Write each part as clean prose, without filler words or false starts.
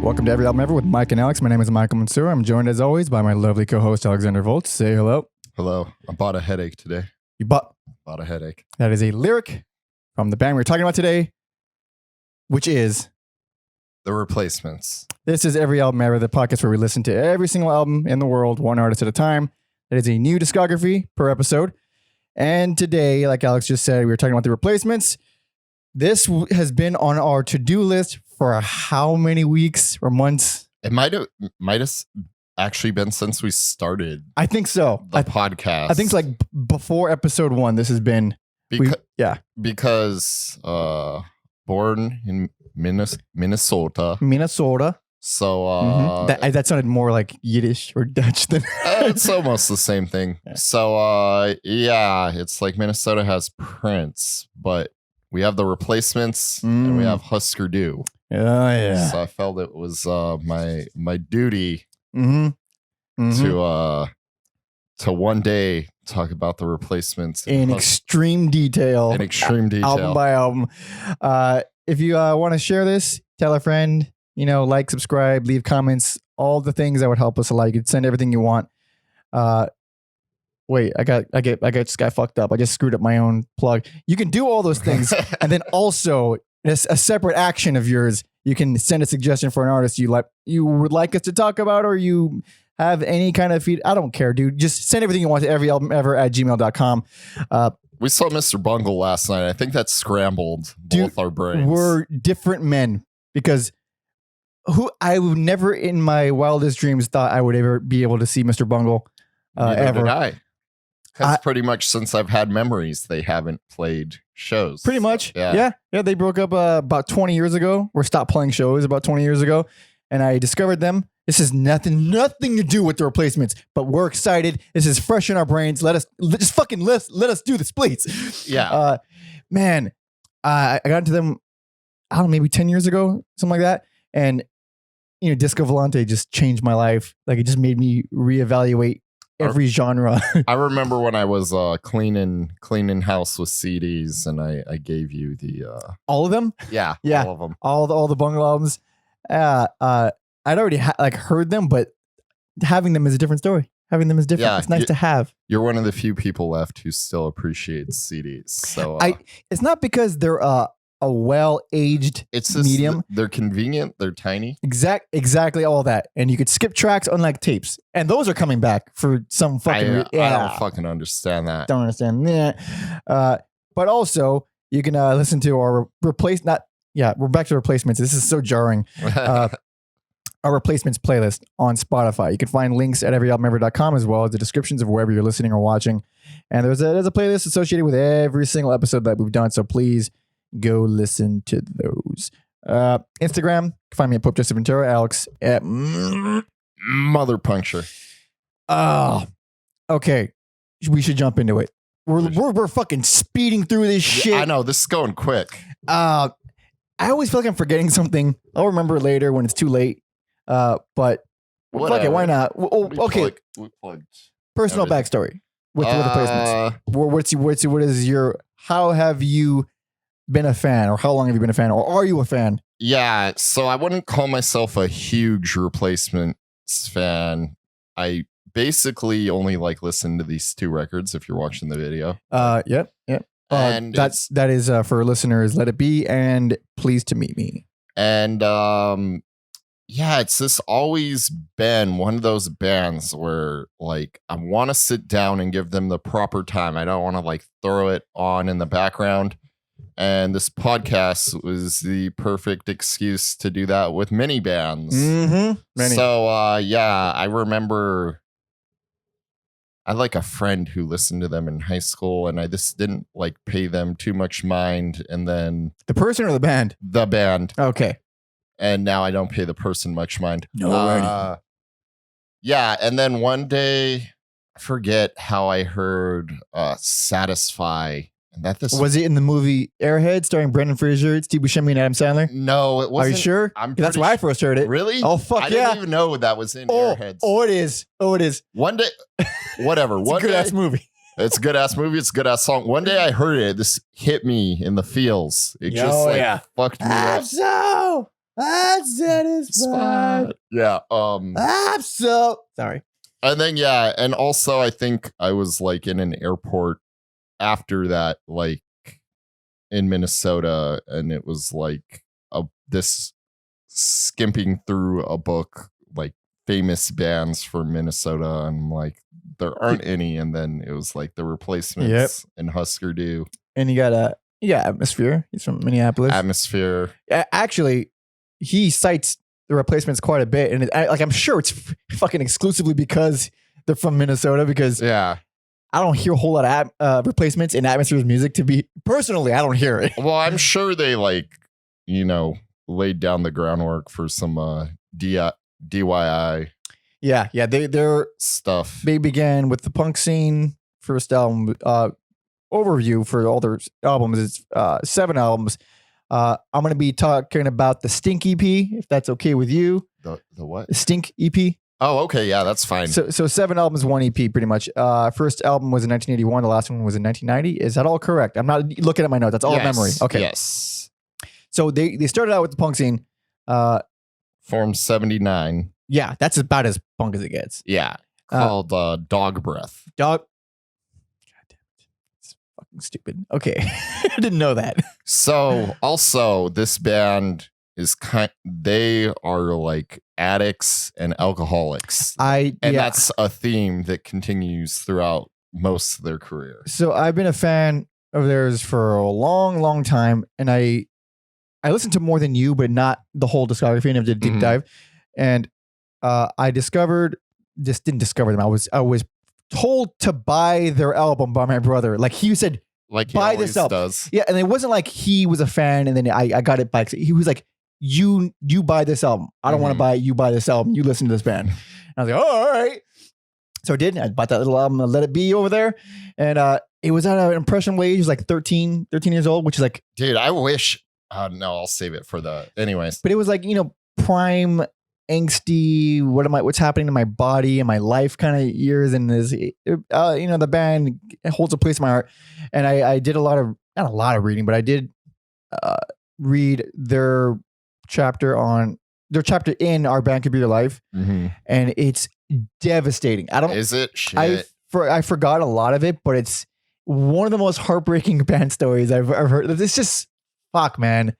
Welcome to Every Album Ever with Mike and Alex. My name is Michael Mansour. I'm joined as always by my lovely co-host Alexander Volt. Say hello. Hello. I bought a headache today. You bought a headache. That is a lyric from the band we're talking about today, which is The Replacements. This is Every Album Ever, the podcast where we listen to every single album in the world, one artist at a time. It is a new discography per episode. And today, like Alex just said, we were talking about The Replacements. This has been on our to-do list for how many weeks or months? It might have actually been since we started. I think so. The podcast. I think it's like before episode 1. This has been. Because born in Minnesota. So that sounded more like Yiddish or Dutch than. It's almost the same thing. Yeah. So it's like Minnesota has Prince, but we have The Replacements and we have Husker Du. Oh yeah. So I felt it was my duty to one day talk about The Replacements in extreme detail. Album by album. If you want to share this, tell a friend, like, subscribe, leave comments, all the things that would help us a lot. You could send everything you want. Wait, I just got fucked up. I just screwed up my own plug. You can do all those things. And then also a separate action of yours. You can send a suggestion for an artist you would like us to talk about, or you have any kind of feed. I don't care, dude. Just send everything you want to everyalbumever@gmail.com. We saw Mr. Bungle last night. I think that scrambled both our brains. We're different men because I would never in my wildest dreams thought I would ever be able to see Mr. Bungle ever. Did I. Because pretty much since I've had memories, they haven't played shows. Pretty much. Yeah. They broke up about 20 years ago, or stopped playing shows about 20 years ago. And I discovered them. This has nothing to do with The Replacements, but we're excited. This is fresh in our brains. Let us do this, please. Yeah. Man, I got into them, I don't know, maybe 10 years ago, something like that. And, Disco Volante just changed my life. Like, it just made me reevaluate every genre. I remember when I was cleaning house with CDs, and I gave you the all of them. Yeah, all of them, all the Bungle albums. I'd already heard them, but having them is a different story. Having them is different. Yeah, it's nice to have. You're one of the few people left who still appreciates CDs. So it's not because they're a well-aged medium. They're convenient. They're tiny. Exactly all that. And you could skip tracks unlike tapes. And those are coming back for some fucking... I don't fucking understand that. Don't understand that. But also, you can listen to our we're back to Replacements. This is so jarring. Our Replacements playlist on Spotify. You can find links at everyalbumever.com as well as the descriptions of wherever you're listening or watching. And there's a playlist associated with every single episode that we've done. So please go listen to those. Instagram, you can find me at Pope Joseph Ventura, Alex at Mother Puncture. Okay. We should jump into it. We're fucking speeding through this shit. I know, this is going quick. I always feel like I'm forgetting something. I'll remember later when it's too late. But fuck it, why not? Okay. Personal backstory with The Replacements. How have you been a fan, or how long have you been a fan, or are you a fan? Yeah, so I wouldn't call myself a huge Replacements fan. I basically only listen to these 2 records if you're watching the video. Yep. And that is for listeners, Let It Be and Pleased to Meet Me. And it's just always been one of those bands where I want to sit down and give them the proper time. I don't want to throw it on in the background. And this podcast was the perfect excuse to do that with many bands. Mm-hmm. So I remember I had a friend who listened to them in high school, and I just didn't pay them too much mind. And then the person or the band? The band. Okay. And now I don't pay the person much mind. No. And then one day, I forget how I heard Satisfy. And was it in the movie Airhead starring Brendan Fraser, Steve Buscemi, and Adam Sandler? No, it wasn't. Are you sure? That's where I first heard it. Really? Oh, fuck I didn't even know that was in Airheads. It is. One day, whatever. It's a good-ass movie. It's a good-ass movie. It's a good-ass song. One day I heard it. This hit me in the feels. It fucked me up. So I'm satisfied. Yeah. I'm so sorry. And then and also I think I was like in an airport after that, like in Minnesota, and it was like this skimping through a book, like famous bands from Minnesota, and I'm like, there aren't any. And then it was like the Replacements and Husker Du. And you got Atmosphere. He's from Minneapolis. Atmosphere. Actually, he cites the Replacements quite a bit, and I'm sure it's fucking exclusively because they're from Minnesota. Because I don't hear a whole lot of Replacements in Atmosphere's music. To be personally, I don't hear it. Well, I'm sure they laid down the groundwork for some DIY. Yeah, they're stuff. They began with the punk scene. First album overview for all their albums is 7 albums. I'm going to be talking about the Stink EP, if that's okay with you. The what? The Stink EP. Oh, okay, yeah, that's fine. So 7 albums, 1 EP, pretty much. First album was in 1981. The last one was in 1990. Is that all correct? I'm not looking at my notes. That's all memory. Okay. Yes. So they started out with the punk scene. Formed 79. Yeah, that's about as punk as it gets. Yeah. Called Dog Breath. God damn it. It's fucking stupid. Okay. I didn't know that. So also this band is they are like addicts and alcoholics. That's a theme that continues throughout most of their career. So I've been a fan of theirs for a long, long time. And I listened to more than you, but not the whole discography, and I did a deep dive. And I didn't discover them. I was told to buy their album by my brother. Like he said, like he buy this album. Does. Yeah, and it wasn't like he was a fan and then I got it by. He was like, you buy this album. I don't want to buy it. You buy this album. You listen to this band. And I was like, oh, all right. So I did. I bought that little album, Let It Be, over there, and it was at an impressionable age. He was like 13 years old, which is like, dude, I wish. No, I'll save it for anyways. But it was like, prime angsty, what's happening to my body and my life kind of years. And the band holds a place in my heart. And I did not a lot of reading, but I did read their chapter in Our Band Could Be Your Life. And it's devastating. Is it? Shit. I forgot a lot of it, but it's one of the most heartbreaking band stories I've ever heard. It's just, fuck, man.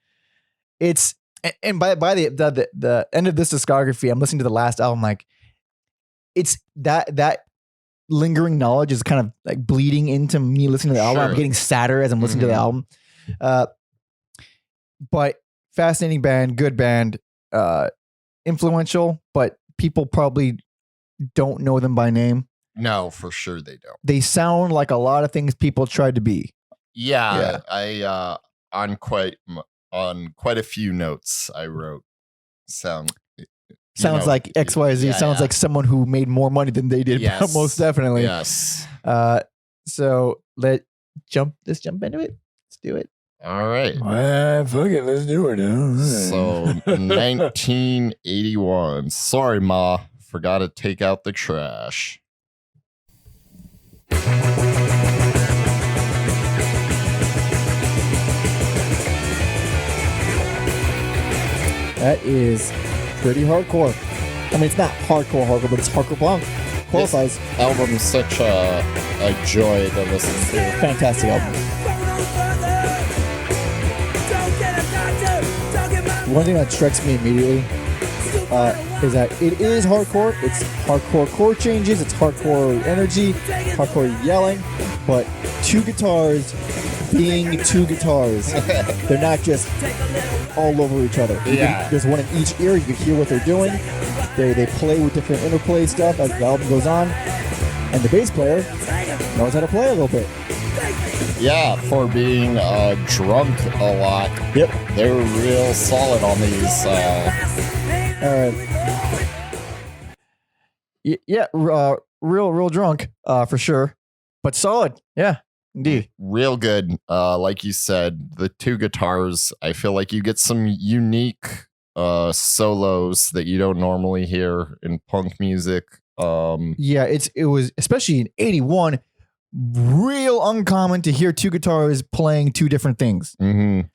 It's, and by the end of this discography, I'm listening to the last album, like it's that lingering knowledge is kind of like bleeding into me listening to the album. I'm getting sadder as I'm listening to the album. But fascinating band, good band, influential, but people probably don't know them by name. No, for sure they don't. They sound like a lot of things people tried to be. Yeah. I on quite a few notes I wrote sounds like XYZ. Sounds like someone who made more money than they did. Yes. Most definitely. Yes. So let's jump into it. Let's do it. All right. Fuck it. Let's do it. So 1981. Sorry, Ma. Forgot to take out the trash. That is pretty hardcore. I mean, it's not hardcore, but it's hardcore punk. Qualifies. This album is such a joy to listen to. Fantastic album. One thing that strikes me immediately is that it is hardcore. It's hardcore chord changes. It's hardcore energy, hardcore yelling, but 2 guitars being 2 guitars. They're not just all over each other. There's one in each ear. You can hear what they're doing. They play with different interplay stuff as the album goes on. And the bass player knows how to play a little bit. Yeah, for being drunk a lot. Yep. They're real solid on these. Real drunk, for sure. But solid. Yeah, indeed. Real good. Like you said, the 2 guitars, I feel like you get some unique solos that you don't normally hear in punk music. It was, especially in 81, real uncommon to hear 2 guitars playing 2 different things. And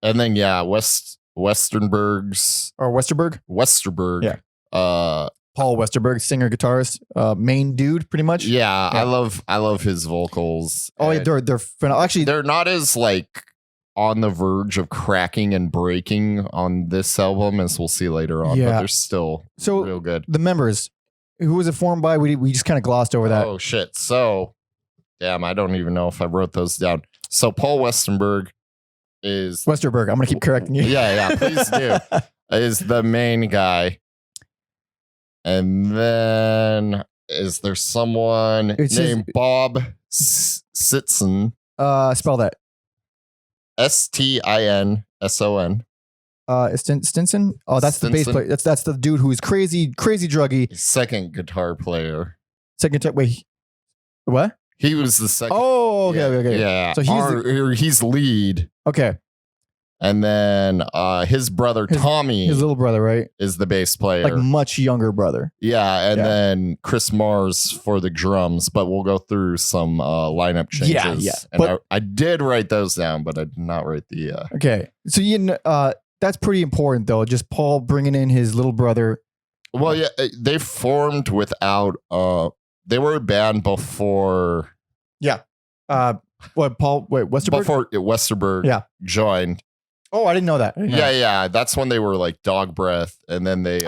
And then Westernberg's or Westerberg. Westerberg. Yeah. Uh, Paul Westerberg, singer, guitarist, main dude, pretty much. yeah, I love his vocals. Oh, yeah, they're actually they're not as like on the verge of cracking and breaking on this album as we'll see later on, but they're still real good. The members, who was it formed by? We just kind of glossed over that. Oh shit! So, damn, I don't even know if I wrote those down. So Paul Westerberg is Westerberg. I'm gonna keep correcting you. Yeah, please do. Is the main guy. And then is there someone named Bob Sitson? Spell that. Stinson. Stinson. Oh, that's the bass player. That's the dude who's crazy druggy. Second guitar player. Wait, what? He was the second. Oh, okay. Yeah. So he's lead. Okay. And then his brother Tommy, his little brother, right, is the bass player, like much younger brother. Yeah, and then Chris Mars for the drums. But we'll go through some lineup changes. Yeah. And but I did write those down, but I did not write the. Okay, so that's pretty important though. Just Paul bringing in his little brother. Well, yeah, they formed without. They were a band before. Yeah. Westerberg? Before Westerberg joined. Oh, I didn't know that. Yeah. That's when they were like Dog Breath. And then they...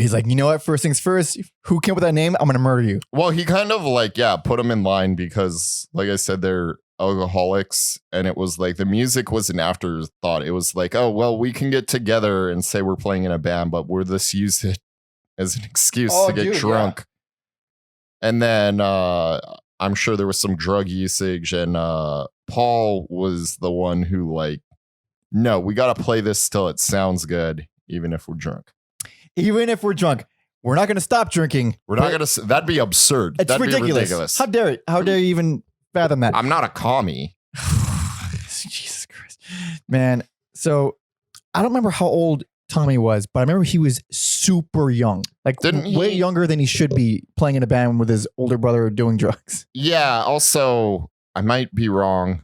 he's like, you know what? First things first, who came up with that name? I'm going to murder you. Well, he kind of like, put them in line because, like I said, they're alcoholics. And it was like the music was an afterthought. It was like, oh, well, we can get together and say we're playing in a band, but we're just use it as an excuse to get drunk. Yeah. And then I'm sure there was some drug usage. And Paul was the one who like, no, we got to play this till it sounds good, even if we're drunk. Even if we're drunk, we're not going to stop drinking. We're not going to. That'd be absurd. It's ridiculous. How dare you even fathom that? I'm not a commie. Jesus Christ, man. So I don't remember how old Tommy was, but I remember he was super young, like way younger than he should be, playing in a band with his older brother doing drugs. Yeah. Also, I might be wrong.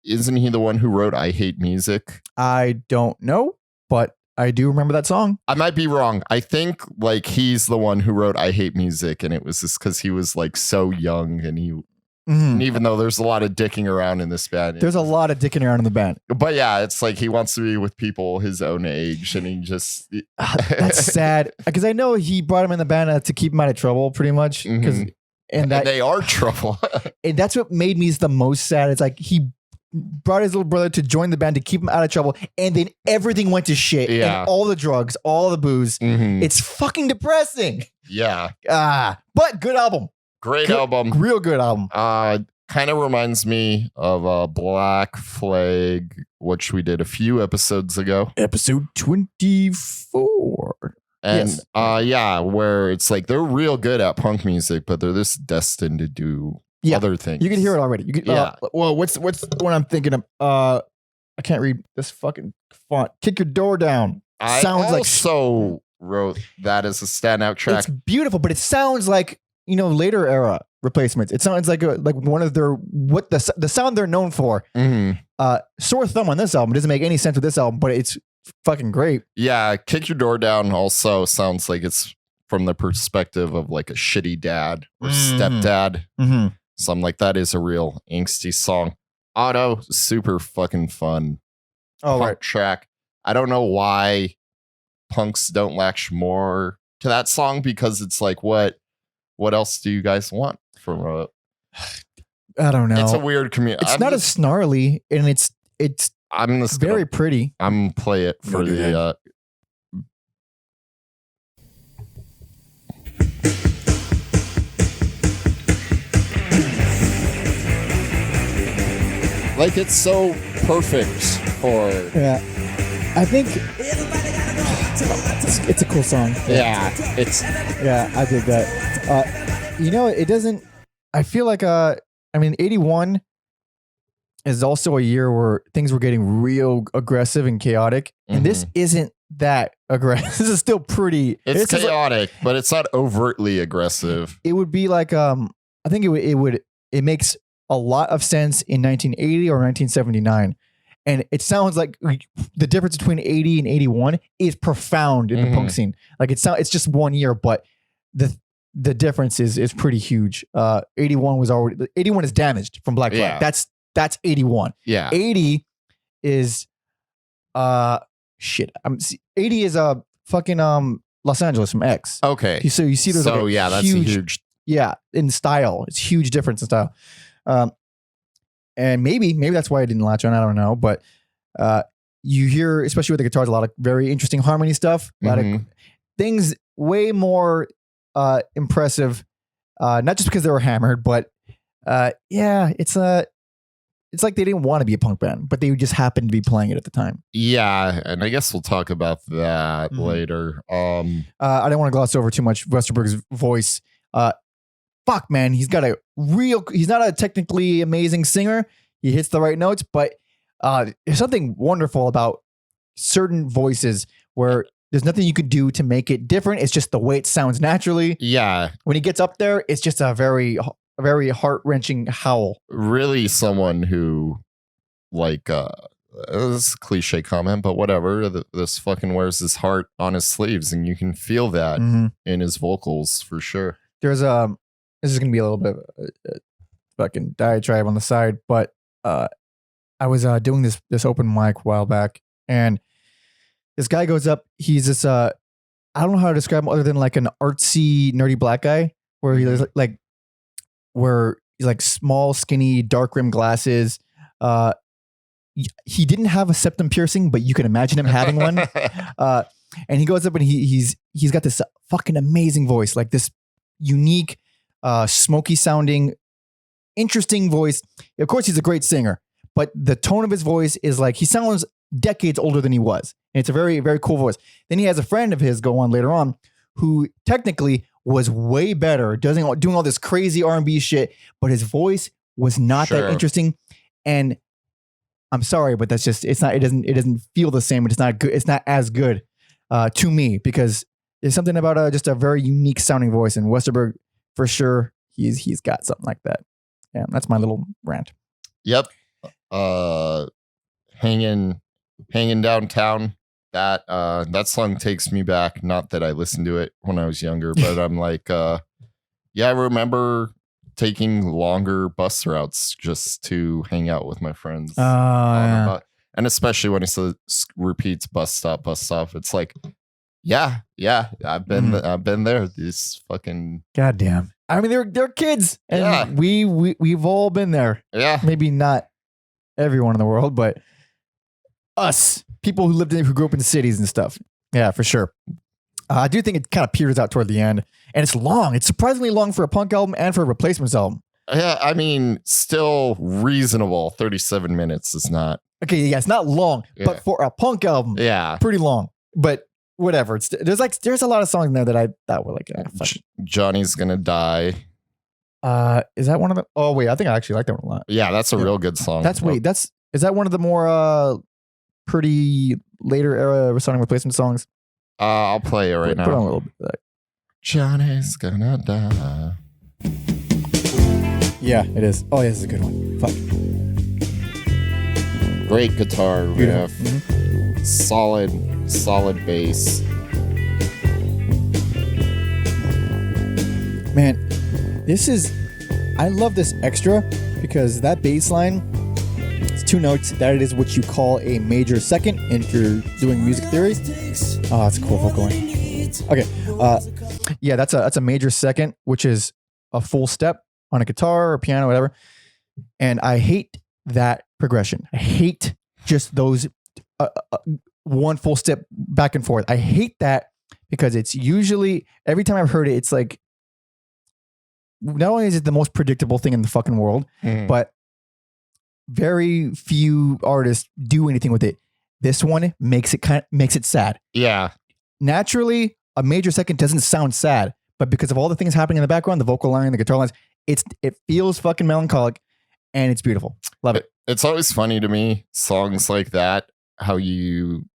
Isn't he the one who wrote I Hate Music? I don't know, but I do remember that song. I might be wrong. I think like he's the one who wrote I Hate Music, and it was just because he was like so young, and and even though there's a lot of dicking around in this band. There's a lot of dicking around in the band. But yeah, it's like he wants to be with people his own age, and he just... That's sad, because I know he brought him in the band to keep him out of trouble, pretty much. And they are trouble. And that's what made me the most sad. It's like he brought his little brother to join the band to keep him out of trouble, and then everything went to shit. Yeah. And all the drugs, all the booze. It's fucking depressing. Yeah. But good album. Great album. Real good album. Kind of reminds me of Black Flag, which we did a few episodes ago. Episode 24. And where it's like they're real good at punk music, but they're just destined to do other things. You can hear it already. You can, well, what's the one I'm thinking of? I can't read this fucking font. Kick Your Door Down. I also wrote that as a standout track. It's beautiful, but it sounds like, later era replacements. It sounds like one of their the sound they're known for. Sore Thumb on this album. It doesn't make any sense with this album, but it's fucking great. Yeah, Kick Your Door Down also sounds like it's from the perspective of like a shitty dad or stepdad. So I'm like, that is a real angsty song. Auto, super fucking fun punk track. I don't know why punks don't latch more to that song, because it's like, what else do you guys want from I don't know. It's a weird community. It's not as snarly, and it's very pretty. I'm gonna play it for the like, it's so perfect for... Yeah. I think... It's a cool song. Yeah. Yeah, I did that. It doesn't... I feel like... 81 is also a year where things were getting real aggressive and chaotic. And this isn't that aggressive. This is still pretty... It's chaotic, but it's not overtly aggressive. It would be like... I think it makes... a lot of sense in 1980 or 1979. And it sounds like the difference between 80 and 81 is profound in the punk scene. Like it's just 1 year, but the difference is pretty huge. 81 is Damaged from Black Flag. That's 81. Yeah. 80 is 80 is fucking Los Angeles from X. Okay. So you see there's that's a huge in style. It's huge difference in style. And maybe that's why I didn't latch on. I don't know, but you hear, especially with the guitars, a lot of very interesting harmony stuff. A lot of things way more impressive. Not just because they were hammered, but it's like they didn't want to be a punk band, but they just happened to be playing it at the time. Yeah, and I guess we'll talk about that later. I don't want to gloss over too much Westerberg's voice. Fuck, man, he's not a technically amazing singer. He hits the right notes, but there's something wonderful about certain voices where there's nothing you could do to make it different. It's just the way it sounds naturally. Yeah. When he gets up there, it's just a very heart-wrenching howl. Really someone who, like, this is a cliche comment, but whatever. This fucking wears his heart on his sleeves, and you can feel that in his vocals for sure. There's this is going to be a little bit of a fucking diatribe on the side, but I was doing this open mic a while back, and this guy goes up. He's this, I don't know how to describe him other than like an artsy, nerdy black guy, where he's like small, skinny, dark rimmed glasses. He didn't have a septum piercing, but you can imagine him having one. And he goes up and he's got this fucking amazing voice, like this unique, smoky sounding, interesting voice. Of course, he's a great singer, but the tone of his voice is like, he sounds decades older than he was. And it's a very, very cool voice. Then he has a friend of his go on later on who technically was way better, doing all this crazy R&B shit, but his voice was not that interesting. And I'm sorry, but that's just, it doesn't feel the same. It's not good. It's not as good to me, because there's something about just a very unique sounding voice, and Westerberg for sure, he's got something like that. Yeah, that's my little rant. Yep. Hanging downtown. That song takes me back. Not that I listened to it when I was younger, but I'm like, I remember taking longer bus routes just to hang out with my friends. And especially when it repeats bus stop. It's like, I've been there. These fucking goddamn. I mean, they're kids, and we've all been there. Yeah, maybe not everyone in the world, but us, people who grew up in cities and stuff. Yeah, for sure. I do think it kind of peters out toward the end, and it's long. It's surprisingly long for a punk album and for a Replacements album. Yeah, I mean, still reasonable. 37 minutes is not. Okay, yeah, it's not long, but for a punk album, pretty long. But whatever. There's a lot of songs in there that I thought were like, Johnny's Gonna Die. Is that one of them? Oh wait, I think I actually like that one a lot. Yeah, that's a real good song. Is that one of the more pretty later era Sonic Replacement songs? I'll play it right now. Put on a little bit of that. Johnny's Gonna Die. Yeah, it is. Oh, yeah, this is a good one. Fuck. Great guitar riff. Mm-hmm. Solid bass. Man, I love this extra because that bass line, it's 2 notes. That it is what you call a major second if you're doing music theory. Oh, that's a cool vocal line. Okay. Yeah, that's a major second, which is a full step on a guitar or piano, whatever. And I hate that progression. I hate just those one full step back and forth. I hate that because it's usually, every time I've heard it, it's like, not only is it the most predictable thing in the fucking world, but very few artists do anything with it. This one makes it sad. Yeah. Naturally, a major second doesn't sound sad, but because of all the things happening in the background, the vocal line, the guitar lines, it feels fucking melancholic, and it's beautiful. Love it. It's always funny to me, songs like that, how you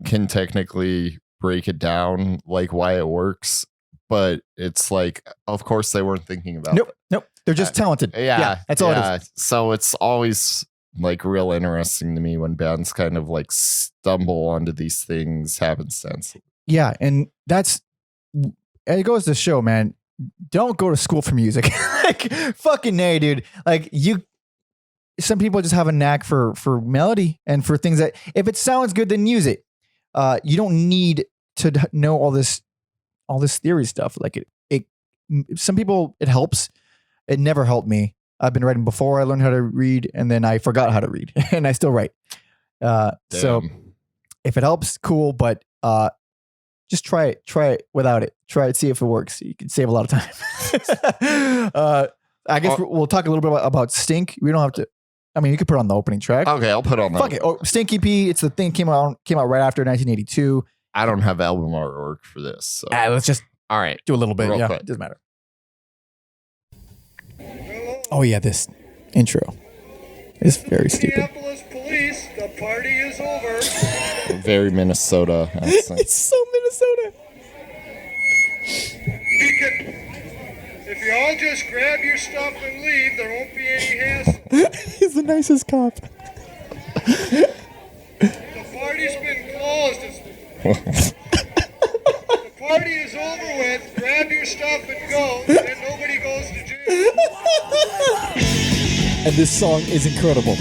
can technically break it down, like why it works. But it's like, of course, they weren't thinking about it. Nope. They're just talented. Yeah. That's all it is. So it's always like real interesting to me when bands kind of like stumble onto these things happenstance. Yeah, and it goes to show, man, don't go to school for music. Like, fucking nay, dude. Like, some people just have a knack for melody and for things that, if it sounds good, then use it. You don't need to know all this theory stuff. Like, some people, it helps. It never helped me. I've been writing before I learned how to read, and then I forgot how to read, and I still write. So if it helps, cool, but just try it without it. Try it, see if it works. You can save a lot of time. I guess we'll talk a little bit about Stink. We don't have to. I mean, you could put it on the opening track. Okay, I'll put it on. Fuck it. Oh, Stink EP. It's the thing came out right after 1982. I don't have album artwork for this. So. Let's just all right, do a little bit. Yeah, it doesn't matter. Oh yeah, this intro is very stupid. Minneapolis police, the party is over. Very Minnesota accent. It's so Minnesota. If you all just grab your stuff and leave, there won't be any hassle. He's the nicest cop. The party's been closed. The party is over with. Grab your stuff and go, and nobody goes to jail. And this song is incredible.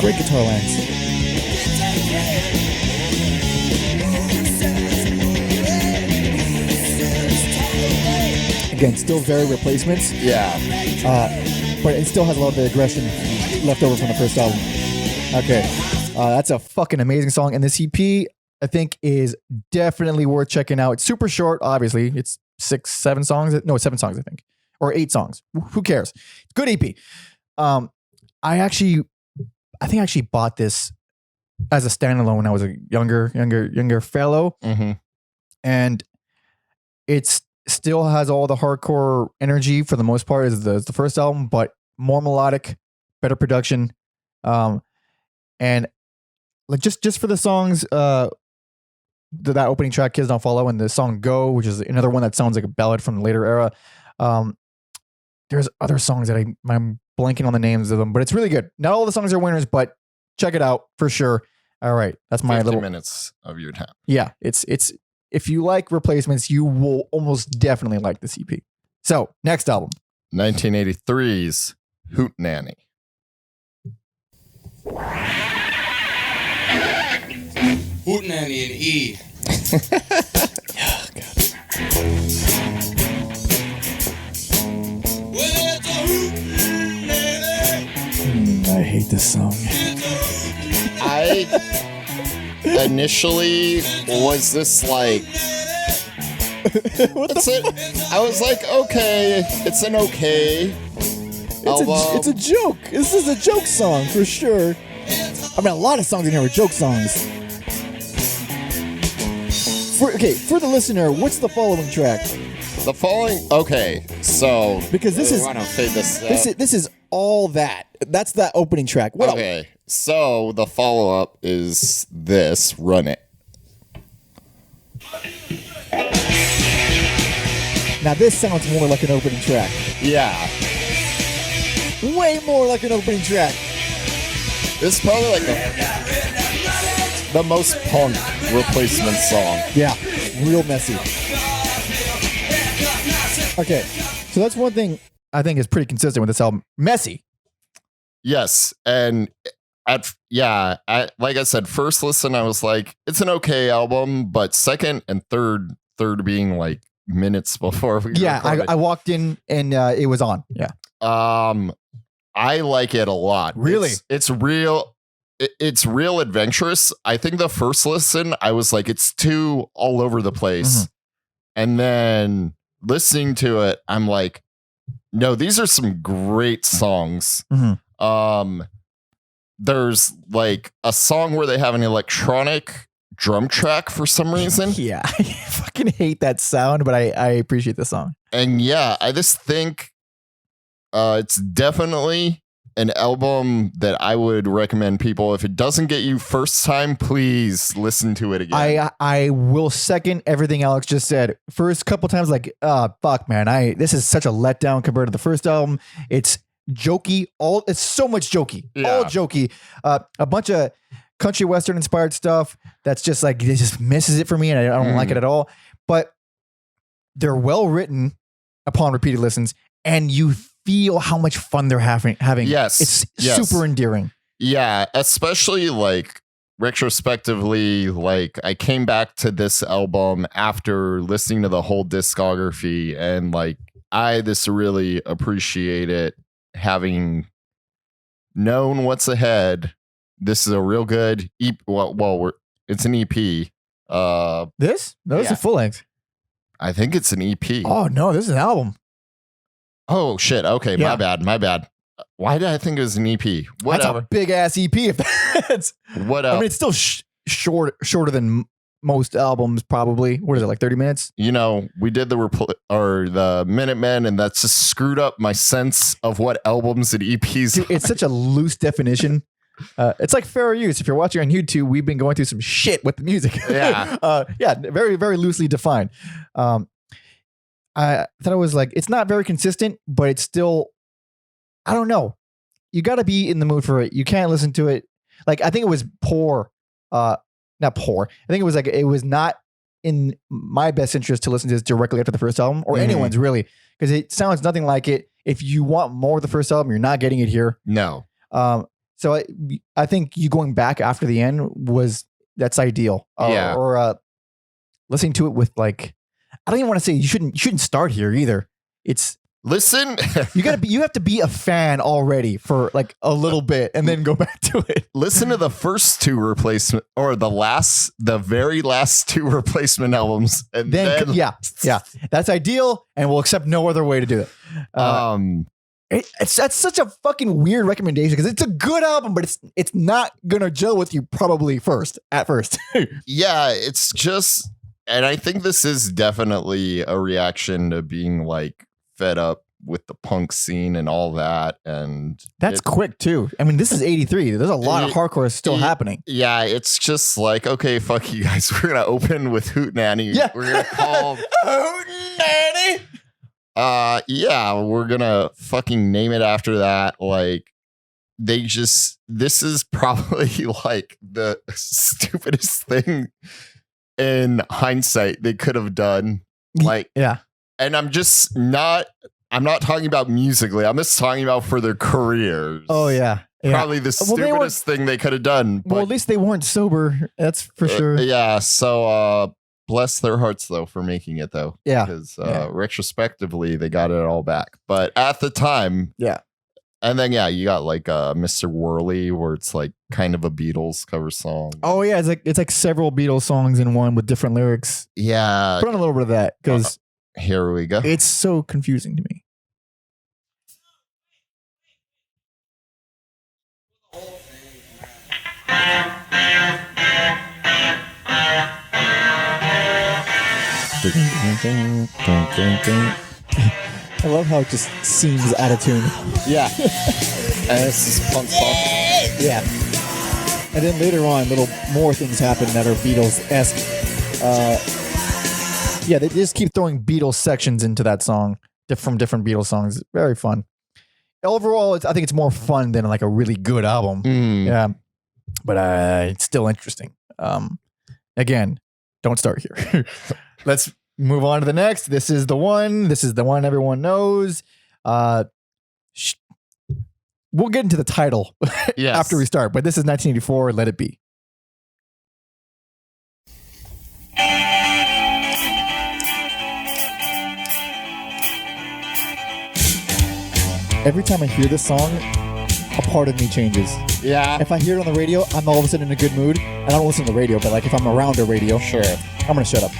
Great guitar lines. Again, still very Replacements. Yeah. But it still has a lot of the aggression left over from the first album. Okay. That's a fucking amazing song. And this EP, I think, is definitely worth checking out. It's super short, obviously. It's 7 songs. No, 7 songs, I think. Or 8 songs. Who cares? It's good EP. I think I actually bought this as a standalone when I was a younger fellow. Mm-hmm. And it's still has all the hardcore energy for the most part as the first album, but more melodic, better production. And like just for the songs, that opening track, Kids Don't Follow, and the song Go, which is another one that sounds like a ballad from the later era. There's other songs that I'm blanking on the names of them, but it's really good. Not all the songs are winners, but check it out for sure. All right. That's my 50 minutes of your time. Yeah. It's if you like Replacements, you will almost definitely like this EP. So next album, 1983's Hootenanny. Hootenanny and E. Oh, God. I hate this song. I initially was this like, I was like, okay, it's an okay album. It's a joke. This is a joke song for sure. I mean, a lot of songs in here are joke songs. For the listener, what's the following track? The following, okay, so because this is, want to fade this this is all that. That's that opening track. What okay, so the follow up is this. Run It. Now this sounds more like an opening track. Yeah, way more like an opening track. this is probably like the most punk Replacement song. Yeah, real messy. Okay, so that's one thing I think is pretty consistent with this album. Messy. Yes, and like I said, first listen, I was like, it's an okay album, but second and third being like minutes before we recorded. I walked in and it was on. Yeah. I like it a lot. Really? It's real. It's real adventurous. I think the first listen, I was like, it's too all over the place. Mm-hmm. And then listening to it, I'm like, no, these are some great songs. Mm-hmm. There's like a song where they have an electronic drum track for some reason. Yeah, I fucking hate that sound, but I appreciate the song. And yeah, I just think it's definitely an album that I would recommend people. If it doesn't get you first time, please listen to it again. I will second everything Alex just said. First couple times, like, fuck, man, this is such a letdown compared to the first album. It's jokey. It's so much jokey. Yeah. All jokey. A bunch of country western inspired stuff that's just like, it just misses it for me, and I don't like it at all. But they're well written upon repeated listens, and you feel how much fun they're having. Yes. It's super endearing. Yeah, especially like retrospectively, like I came back to this album after listening to the whole discography, and like I just really appreciate it, having known what's ahead. This is a real good EP. It's an EP. This? No, it's a full length. I think it's an EP. Oh no, this is an album. Oh shit. Okay, Yeah. my bad. Why did I think it was an EP? Whatever. That's a big ass EP. If that's, Whatever. I mean, it's still shorter than most albums. Probably. What is it, like 30 minutes? You know, we did the Minutemen, and that's just screwed up my sense of what albums and EPs. Dude, it's such a loose definition. It's like fair use. If you're watching on YouTube, we've been going through some shit with the music. Yeah. Yeah, very, very loosely defined. I thought it was like, it's not very consistent, but it's still, I don't know. You got to be in the mood for it. You can't listen to it. Like, I think it was poor. Not poor. I think it was like, it was not in my best interest to listen to this directly after the first album, or anyone's really, because it sounds nothing like it. If you want more of the first album, you're not getting it here. No. So I think you going back after the end that's ideal. Yeah. Or listening to it with like, I don't even want to say you shouldn't start here either. It's Listen. you have to be a fan already for like a little bit and then go back to it. Listen to the first two replacement, or the very last two replacement albums, and then yeah, that's ideal, and we'll accept no other way to do it. That's such a fucking weird recommendation, because it's a good album, but it's not gonna gel with you probably at first. Yeah, it's just, and I think this is definitely a reaction to being like fed up with the punk scene and all that, and that's quick too. I mean, this is 83. There's a lot of hardcore still happening. Yeah, it's just like, okay, fuck you guys. We're gonna open with Hootenanny. Yeah. We're gonna call Hootenanny. Yeah, we're gonna fucking name it after that. Like, this is probably like the stupidest thing in hindsight they could have done. Like, yeah. And I'm not talking about musically. I'm just talking about for their careers. Oh yeah. Probably the stupidest thing they could have done. But, well, at least they weren't sober. That's for sure. Yeah. So bless their hearts though for making it though. Yeah. Because retrospectively they got it all back. But at the time, yeah. And then you got like Mr. Whirly, where it's like kind of a Beatles cover song. Oh yeah, it's like several Beatles songs in one with different lyrics. Yeah. Put on a little bit of that, because here we go. It's so confusing to me. I love how it just seems out of tune. Yeah. And this is punk song. Yeah. And then later on, little more things happen that are Beatles-esque. Yeah, they just keep throwing Beatles sections into that song from different Beatles songs. Very fun. Overall, I think it's more fun than like a really good album. Yeah, but it's still interesting. Again, don't start here. Let's move on to the next. This is the one. This is the one everyone knows. We'll get into the title after we start, but this is 1984. Let It Be. Every time I hear this song, a part of me changes. Yeah. If I hear it on the radio, I'm all of a sudden in a good mood. I don't listen to the radio, but like if I'm around a radio, sure, I'm gonna shut up.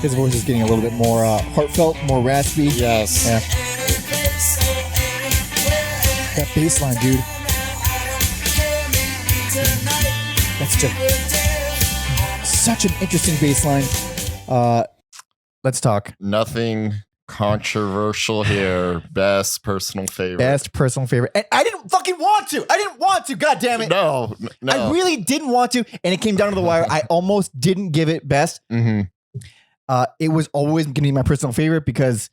His voice is getting a little bit more heartfelt, more raspy. Yes. Yeah. That bass line, dude. That's just such an interesting bass line. Let's talk. Nothing controversial here. Best personal favorite. Best personal favorite. And I didn't fucking want to. I didn't want to. God damn it. No. I really didn't want to. And it came down to the wire. I almost didn't give it best. Mm-hmm. It was always going to be my personal favorite because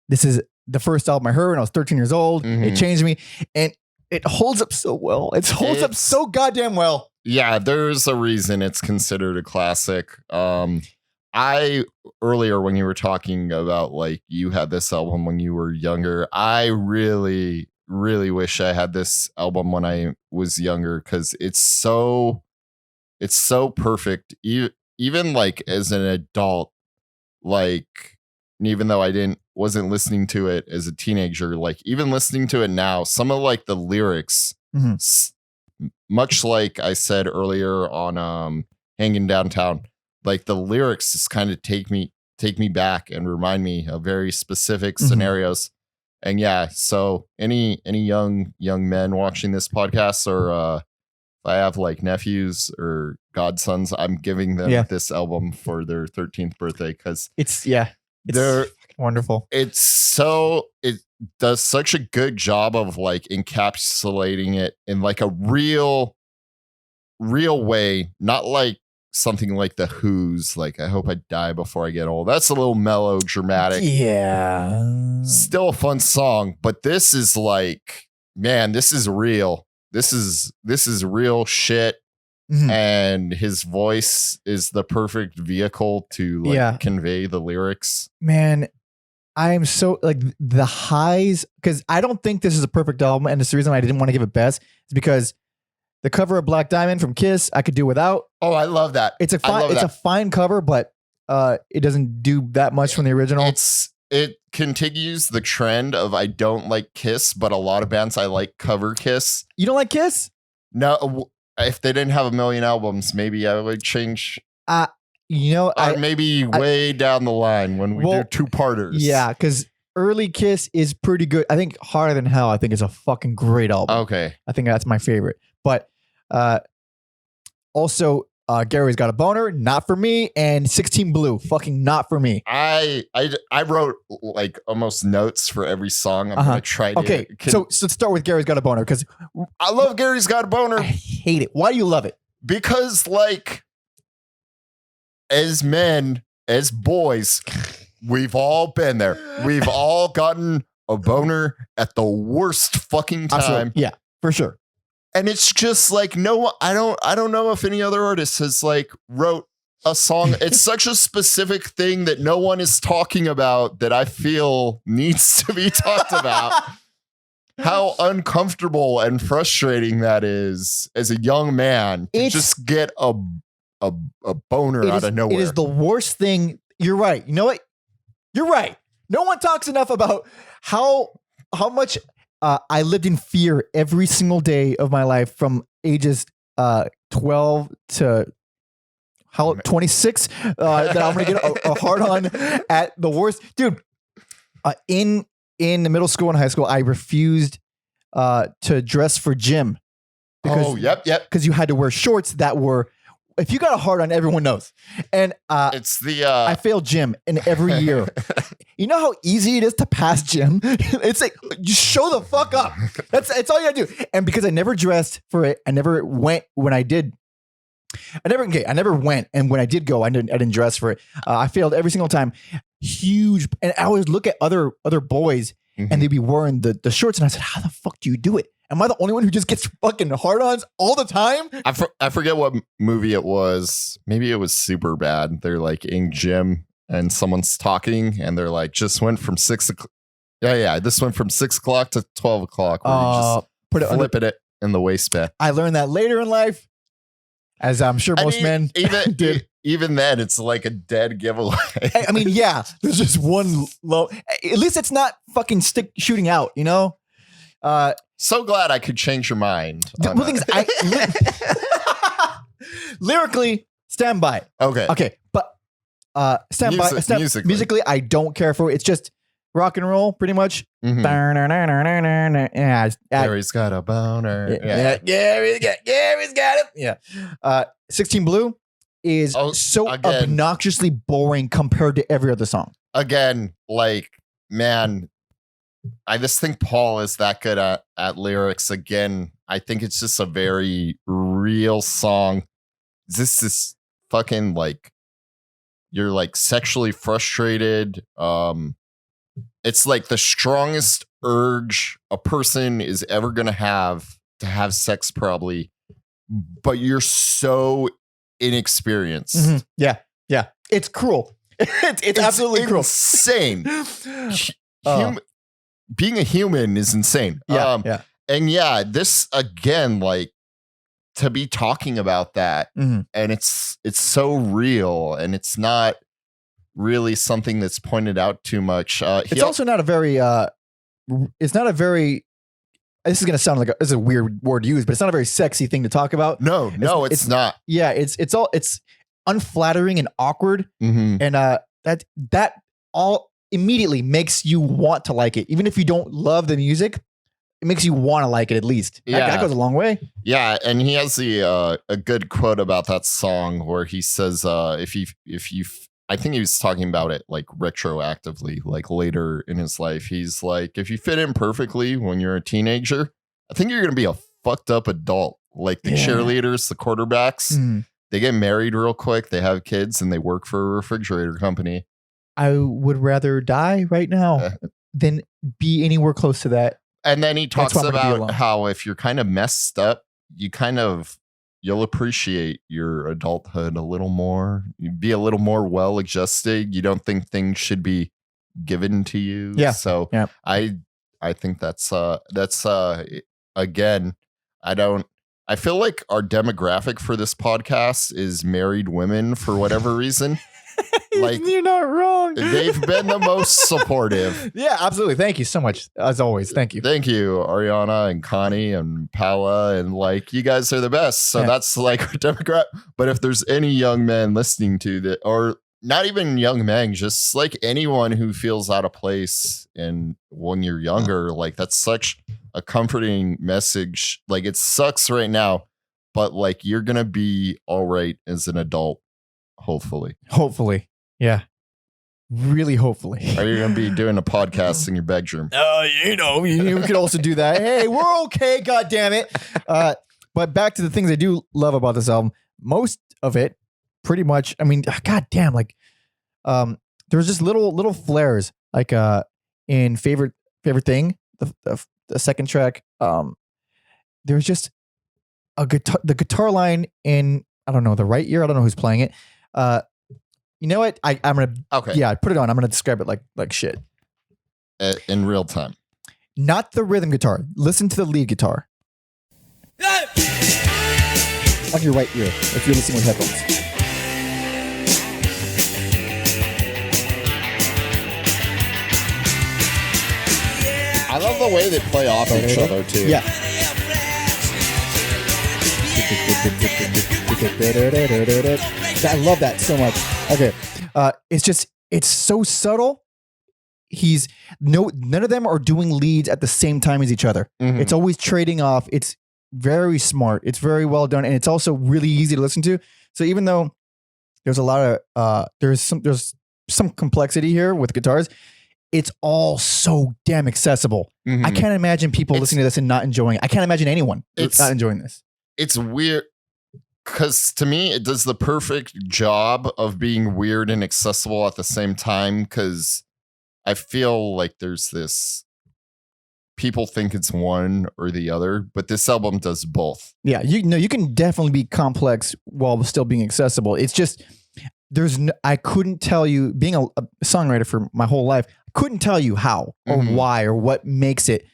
this is the first album I heard when I was 13 years old. Mm-hmm. It changed me. And it holds up so well. It holds up so goddamn well. Yeah, there's a reason it's considered a classic. I earlier when you were talking about like you had this album when you were younger, I really wish I had this album when I was younger because it's so perfect. Even like as an adult, like even though I wasn't listening to it as a teenager, like even listening to it now, some of like the lyrics, much like I said earlier on Hanging Downtown, like the lyrics just kind of take me back and remind me of very specific scenarios. And yeah, so any young men watching this podcast, or if I have like nephews or godsons, I'm giving them this album for their 13th birthday because it's wonderful. It does such a good job of like encapsulating it in like a real way, not like something like the Who's, like I Hope I Die Before I Get Old. That's a little mellow, dramatic. Yeah. Still a fun song, but this is like, man, this is real. This is real shit. And his voice is the perfect vehicle to like convey the lyrics. Man, I am so like the highs, because I don't think this is a perfect album, and it's the reason I didn't want to give it best is because the cover of Black Diamond from Kiss I could do without. Oh, I love that. It's a fine cover, but it doesn't do that much from the original. It continues the trend of I don't like Kiss, but a lot of bands I like cover Kiss. You don't like Kiss? No, if they didn't have a million albums, maybe I would change. Maybe way down the line when we do two-parters. Yeah, because early Kiss is pretty good. I think Harder Than Hell, I think, is a fucking great album. Okay. I think that's my favorite. But also, Gary's Got a Boner, not for me, and 16 Blue, fucking not for me. I wrote like almost notes for every song. I'm gonna try to. Okay, so let's start with Gary's Got a Boner, because I love Gary's Got a Boner. I hate it. Why do you love it? Because like, as men, as boys, we've all been there. We've all gotten a boner at the worst fucking time. Absolutely. Yeah, for sure. And it's just like, I don't know if any other artist has like wrote a song. It's such a specific thing that no one is talking about that I feel needs to be talked about. How uncomfortable and frustrating that is as a young man to just get a boner out of nowhere. It is the worst thing. You're right. You know what? You're right. No one talks enough about how much I lived in fear every single day of my life from ages 12 to 26 that I'm going to get a hard on at the worst. Dude, in the middle school and high school, I refused to dress for gym. Because you had to wear shorts that were, if you got a hard on, everyone knows. And I failed gym in every year. You know how easy it is to pass gym? It's like, just show the fuck up. It's all you gotta do. And because I never dressed for it, I never went when I did. I never went. And when I did go, I didn't dress for it. I failed every single time. Huge. And I always look at other boys and they'd be wearing the shorts. And I said, how the fuck do you do it? Am I the only one who just gets fucking hard-ons all the time? I forget what movie it was. Maybe it was Superbad. They're like in gym and someone's talking and they're like, just went from 6 o'clock. Yeah. This went from 6 o'clock to 12 o'clock. Where you just flipping it in the waistband. I learned that later in life, as I'm sure most men did. Even then, it's like a dead giveaway. I mean, yeah, there's just one low. At least it's not fucking stick shooting out, you know? So glad I could change your mind. The thing is, lyrically, stand by. Okay. But Musically, I don't care for it. It's just rock and roll, pretty much. Mhm. Gary's got a boner. Yeah. Gary's got it. Yeah. 16 Blue is so again. obnoxiously boring compared to every other song. Again, like, man, I just think Paul is that good at lyrics. Again, I think it's just a very real song. This is fucking like, you're like sexually frustrated. It's like the strongest urge a person is ever going to have sex, probably, but you're so inexperienced. Mm-hmm. Yeah. It's cruel. It's absolutely cruel. Insane. Being a human is insane. Yeah. And yeah, this again, like, to be talking about that, Mm-hmm. and it's so real, and it's not really something that's pointed out too much. It's also not a very. It's not a very. This is gonna sound like this is a weird word to use, but it's not a very sexy thing to talk about. No, it's not. Yeah, it's unflattering and awkward, Mhm. and that all immediately makes you want to like it, even if you don't love the music. It makes you want to like it at least. That goes a long way. Yeah, and he has a good quote about that song where he says, if you, I think he was talking about it like retroactively, like later in his life. He's like, if you fit in perfectly when you're a teenager, I think you're gonna be a fucked up adult. Like the cheerleaders, the quarterbacks, they get married real quick, they have kids, and they work for a refrigerator company. I would rather die right now than be anywhere close to that. And then he talks about how if you're kind of messed up, you'll appreciate your adulthood a little more. You'd be a little more well-adjusted. You don't think things should be given to you. Yeah. So yeah. I think that's again, I feel like our demographic for this podcast is married women for whatever reason. Like, you're not wrong. They've been the most supportive. Yeah, absolutely. Thank you so much. As always. Thank you. Thank you, Ariana and Connie and Paula. And like, you guys are the best. So that's like our demographic. But if there's any young men listening to that, or not even young men, just like anyone who feels out of place and when you're younger, like that's such a comforting message. Like, it sucks right now, but like, you're going to be all right as an adult. Hopefully. Yeah. Really, hopefully. Are you going to be doing a podcast in your bedroom? You could also do that. Hey, we're okay. God damn it. But back to the things I do love about this album. Most of it, pretty much. I mean, God damn, like, there's just little flares, like, in favorite thing, the second track. There's just the guitar line in, I don't know, the right ear. I don't know who's playing it. You know what? I'm gonna put it on. I'm gonna describe it like shit in real time. Not the rhythm guitar. Listen to the lead guitar on your right ear if you're listening with headphones. I love the way they play off each other too. Yeah. I love that so much. Okay. It's so subtle. None of them are doing leads at the same time as each other. Mm-hmm. It's always trading off. It's very smart. It's very well done. And it's also really easy to listen to. So even though there's a lot of, there's some complexity here with guitars, it's all so damn accessible. Mm-hmm. I can't imagine people listening to this and not enjoying it. I can't imagine anyone not enjoying this. It's weird. Because to me, it does the perfect job of being weird and accessible at the same time. Because I feel like there's this, people think it's one or the other, but this album does both. Yeah, you can definitely be complex while still being accessible. It's just, I couldn't tell you, being a songwriter for my whole life, I couldn't tell you how or why or what makes it.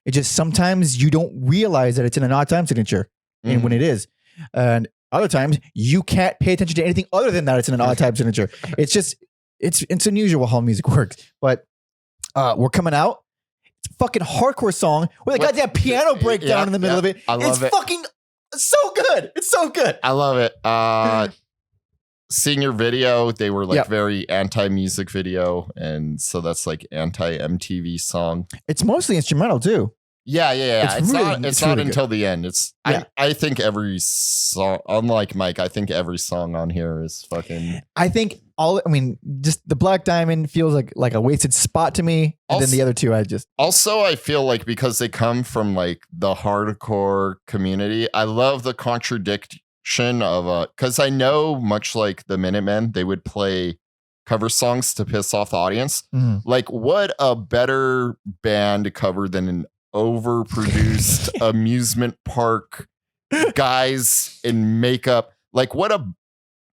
It just, sometimes you don't realize that it's in an odd time signature and when it is. And other times you can't pay attention to anything other than that it's in an odd time signature. It's just, it's unusual how music works. But we're coming out. It's a fucking hardcore song with a goddamn piano breakdown in the middle of it. I love it. Fucking so good. It's so good. I love it. seeing your video, they were like Yep. very anti-music video, and so that's like anti-MTV song. It's mostly instrumental too. Yeah. It's It's really- not. It's it's not really good. until the end. It's. Yeah. I think every song, unlike Mike, I think every song on here is fucking. I think just the Black Diamond feels like a wasted spot to me, and then Also- the other two, I just Also, I feel like because they come from like the hardcore community, I love the contradiction of because I know much like the Minutemen, they would play cover songs to piss off the audience. Like, what a better band to cover than an overproduced amusement park guys in makeup. Like,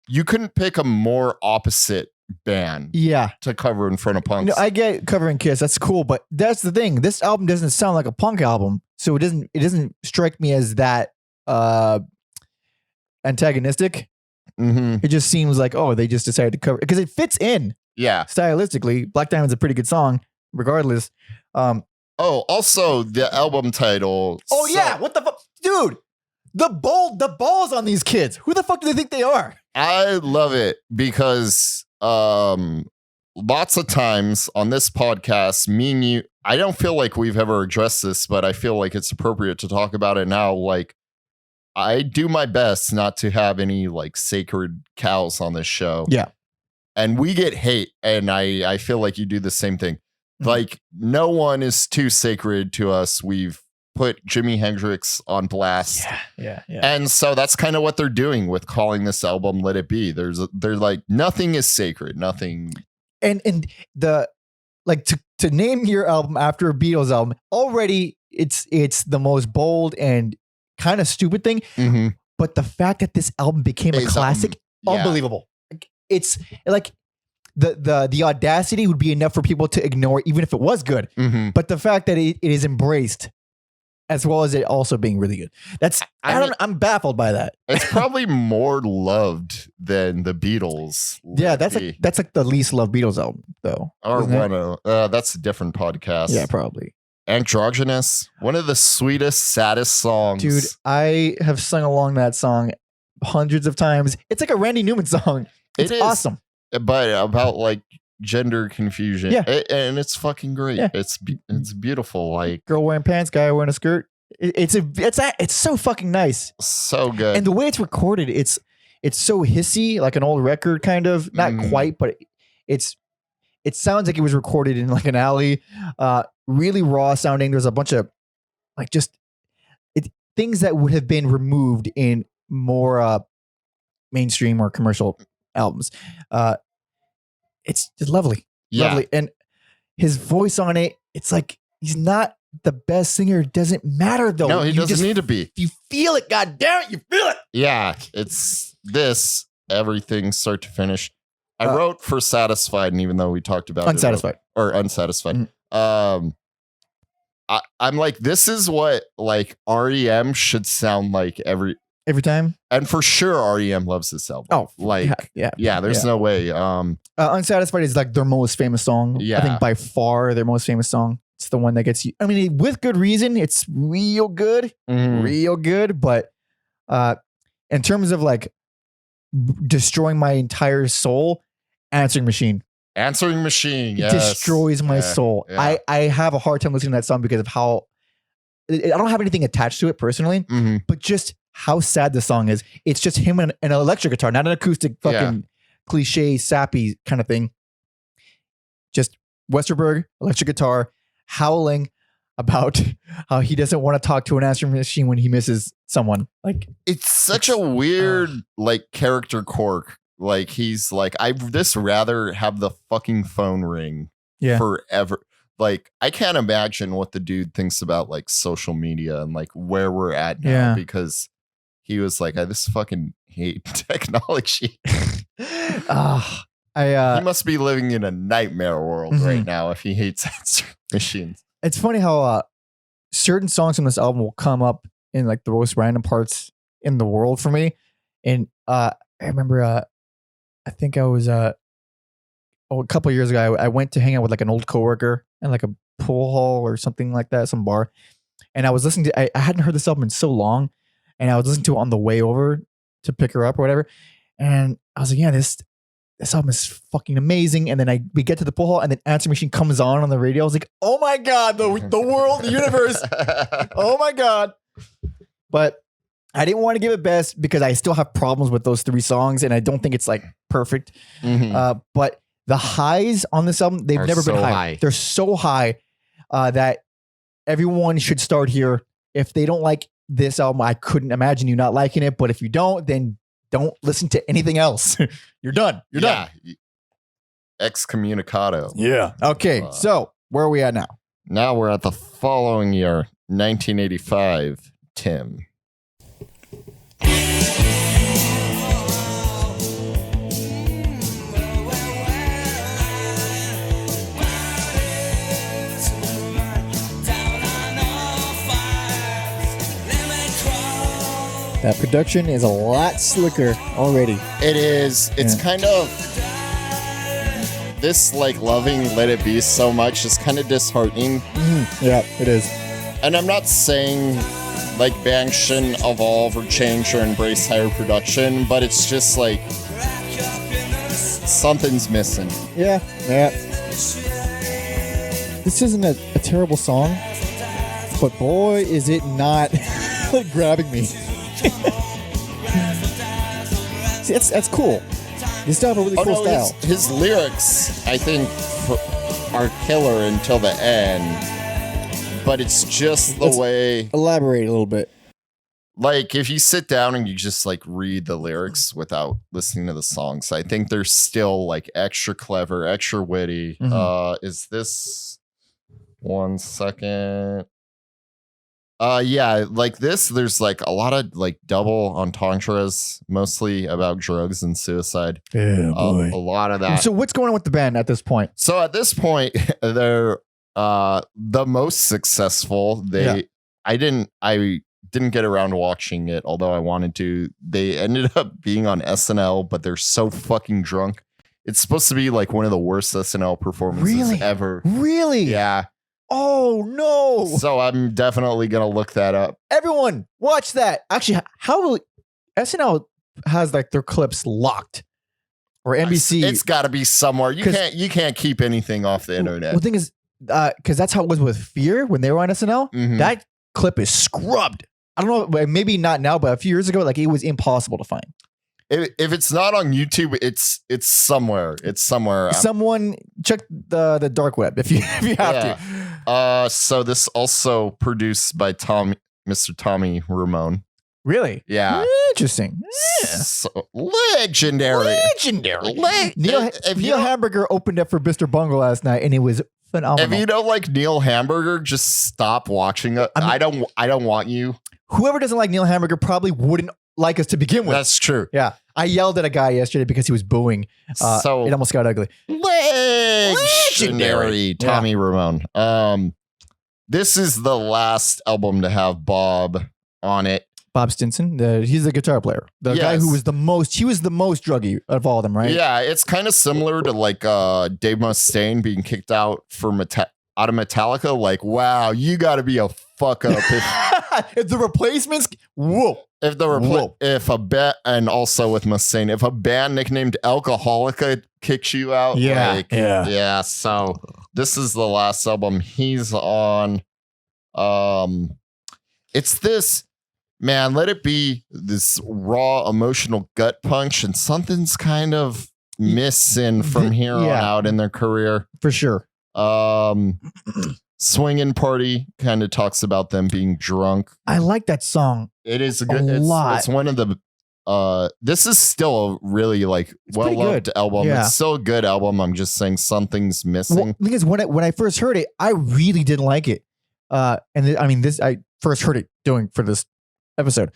you couldn't pick a more opposite band yeah. to cover in front of punks. No, I get covering Kiss. That's cool, but that's the thing. This album doesn't sound like a punk album, so it doesn't strike me as that antagonistic. Mhm. It just seems like, oh, they just decided to cover because it fits in Yeah. stylistically. Black Diamond's a pretty good song, regardless. Oh, also the album title. Oh yeah, what the fuck, dude? The balls on these kids. Who the fuck do they think they are? I love it because lots of times on this podcast, me and you, I don't feel like we've ever addressed this, but I feel like it's appropriate to talk about it now. Like, I do my best not to have any like sacred cows on this show. Yeah. And we get hate, and I feel like you do the same thing. Mhm. Like, no one is too sacred to us. We've put Jimi Hendrix on blast. Yeah. And so that's kind of what they're doing with calling this album Let It Be. They're like, nothing is sacred. Nothing. And the like to name your album after a Beatles album, already it's the most bold and kind of stupid thing. Mhm. But the fact that this album became a Is, classic, yeah. unbelievable. Like, it's like the audacity would be enough for people to ignore, even if it was good. Mhm. But the fact that it is embraced, as well as it also being really good, I'm baffled by that. It's probably more loved than the Beatles. Let Yeah, It Be. that's like the least loved Beatles album, though. Or isn't it? one of that's a different podcast. Yeah, probably. Androgynous, one of the sweetest, saddest songs. Dude, I have sung along that song hundreds of times. It's like a Randy Newman song. It's It is. awesome. But about like gender confusion. Yeah. And it's fucking great. Yeah. It's beautiful. Like, Girl wearing pants, guy wearing a skirt. It's so fucking nice. so good. And the way it's recorded, it's so hissy, like an old record, kind of. Not Mhm. quite, but it sounds like it was recorded in like an alley. Really raw sounding. There's a bunch of like things that would have been removed in more mainstream or commercial albums. It's just lovely. Yeah. Lovely. And his voice on it, it's like he's not the best singer. It doesn't matter though. No, he You doesn't just- need to be. You feel it, god damn it, you feel it. Yeah, it's this everything start to finish. I Uh, wrote for Satisfied, and even though we talked about Unsatisfied. it, or Unsatisfied, Mhm. I'm like, this is what like REM should sound like Every time. and for sure REM loves this album. Oh, like yeah. there's no way. Unsatisfied is like their most famous song. I Yeah. think by far their most famous song. It's the one that gets you. I mean, with good reason. It's real good, real good. But in terms of like destroying my entire soul, Answering Machine. Answering Machine, It yes. destroys my Yeah, soul. yeah. I have a hard time listening to that song because of how I don't have anything attached to it personally, Mhm. but just how sad the song is. It's just him and an electric guitar, not an acoustic fucking cliche, sappy kind of thing. Just Westerberg, electric guitar, howling about how he doesn't want to talk to an answering machine when he misses someone. Like, It's such a weird like character quirk. Like he's like, I'd just rather have the fucking phone ring Yeah. forever. Like, I can't imagine what the dude thinks about like social media and like where we're at now Yeah. because he was like, I just fucking hate technology. He must be living in a nightmare world Mhm. right now if he hates answering machines. It's funny how certain songs from this album will come up in like the most random parts in the world for me. And I remember, I think I was a couple of years ago, I went to hang out with like an old coworker in like a pool hall or something like that, some bar. And I was listening to, I hadn't heard this album in so long, and I was listening to it on the way over to pick her up or whatever. And I was like, yeah, this album is fucking amazing. And then we get to the pool hall, and then Answer Machine comes on the radio. I was like, oh my God, the world, the universe. Oh my God. But I didn't want to give it best because I still have problems with those 3 songs, and I don't think it's like perfect. But the highs on this album, they've never been high. They're so high that everyone should start here. If they don't like this album, I couldn't imagine you not liking it. But if you don't, then don't listen to anything else. You're done. You're done. Excommunicado. Yeah. Okay. So where are we at now? Now we're at the following year, 1985. Tim. That production is a lot slicker already. It is. It's kind of this like loving Let It Be so much is kind of disheartening. Yeah, it is. And I'm not saying like bands shouldn't evolve or change or embrace higher production, but it's just like something's missing. Yeah. This isn't a terrible song, but boy, is it not grabbing me. See, that's cool. This stuff a really cool style. His lyrics, I think, are killer until the end. But it's just the way. Elaborate a little bit. Like if you sit down and you just like read the lyrics without listening to the songs, I think they're still like extra clever, extra witty. Is this 1 second? Yeah, like this, there's like a lot of like double entendres, mostly about drugs and suicide. Yeah, boy. A lot of that. So what's going on with the band at this point? So at this point, they're the most successful. I didn't get around to watching it, although I wanted to. They ended up being on SNL, but they're so fucking drunk. It's supposed to be like one of the worst SNL performances ever. Really? Yeah. Oh no! So I'm definitely gonna look that up. Everyone, watch that. Actually, how SNL has like their clips locked, or NBC? It's got to be somewhere. You can't keep anything off the internet. Well, the thing is, because that's how it was with Fear when they were on SNL. That clip is scrubbed. I don't know, maybe not now, but a few years ago, like it was impossible to find. If it's not on YouTube, it's somewhere. It's somewhere. Someone check the dark web if you have to. So this also produced by Mr. Tommy Ramone. Really? Yeah. Interesting. Yeah. So, legendary. Neil Hamburger opened up for Mr. Bungle last night, and it was phenomenal. If you don't like Neil Hamburger, just stop watching it. I don't want you. Whoever doesn't like Neil Hamburger probably wouldn't like us to begin with. That's true. Yeah. I yelled at a guy yesterday because he was booing. So it almost got ugly. Legendary Tommy Ramone. This is the last album to have Bob on it. Bob Stinson, he's the guitar player. The guy who was the most druggy of all of them, right? Yeah, it's kind of similar to like Dave Mustaine being kicked out for out of Metallica. Like, wow, you got to be a fuck up. If the Replacements, whoa. If a band, and also with Mustaine, if a band nicknamed Alcoholica kicks you out, yeah. So this is the last album he's on. It's this. Man, let it be this raw emotional gut punch, and something's kind of missing from here on out in their career. For sure. Swingin' Party kind of talks about them being drunk. I like that song. It is a lot. It's one of the this is still a really like well-loved album. Yeah. It's still a good album. I'm just saying something's missing. Well, because when I first heard it, I really didn't like it. I first heard it for this episode.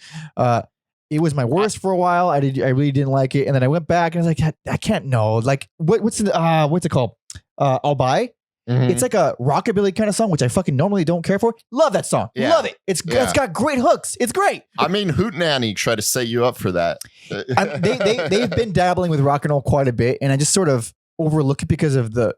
It was my worst for a while. I really didn't like it, and then I went back and I was like, I can't know. Like what's it called? I'll Buy. Mm-hmm. It's like a rockabilly kind of song, which I fucking normally don't care for. Love that song. Yeah. Love it. It's got great hooks. It's great. I mean, Hootenanny tried to set you up for that. They've been dabbling with rock and roll quite a bit, and I just sort of overlook it because of the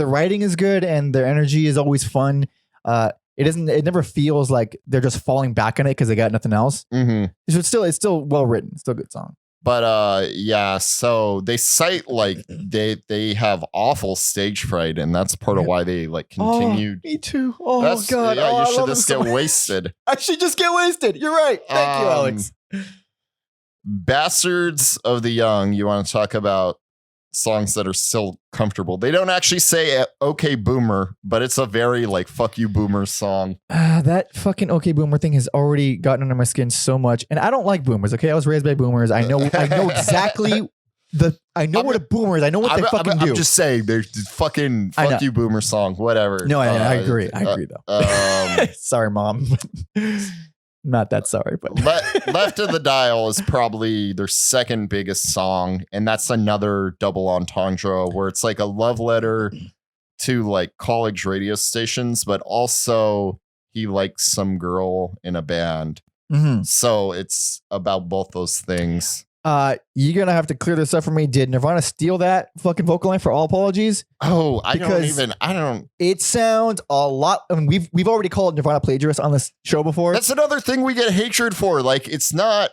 writing is good and their energy is always fun. It never feels like they're just falling back on it because they got nothing else. Mm-hmm. So it's still well written. It's still a good song. But yeah, so they cite like they have awful stage fright, and that's part of why they like continued. Me too. Oh That's, God. yeah, Oh, you I should love just them get so much. wasted. I should just get wasted. You're right. Thank you, Alex. Bastards of the Young. You want to talk about songs that are still comfortable? They don't actually say "Okay Boomer," but it's a very like "fuck you Boomer" song. That fucking okay boomer thing has already gotten under my skin so much, and I don't like boomers. Okay, I was raised by boomers. I know exactly what a boomer is. I know what they fucking do. I'm just saying, there's fucking "fuck you Boomer" song, whatever. No, I agree. I agree though. Sorry, mom. Not that sorry, but Left of the Dial is probably their second biggest song, and that's another double entendre where it's like a love letter to like college radio stations, but also he likes some girl in a band. Mm-hmm. So it's about both those things. You're gonna have to clear this up for me. Did Nirvana steal that fucking vocal line for All Apologies? Oh, I don't. It sounds a lot. I mean, we've already called Nirvana plagiarist on this show before. That's another thing we get hatred for. Like, it's not.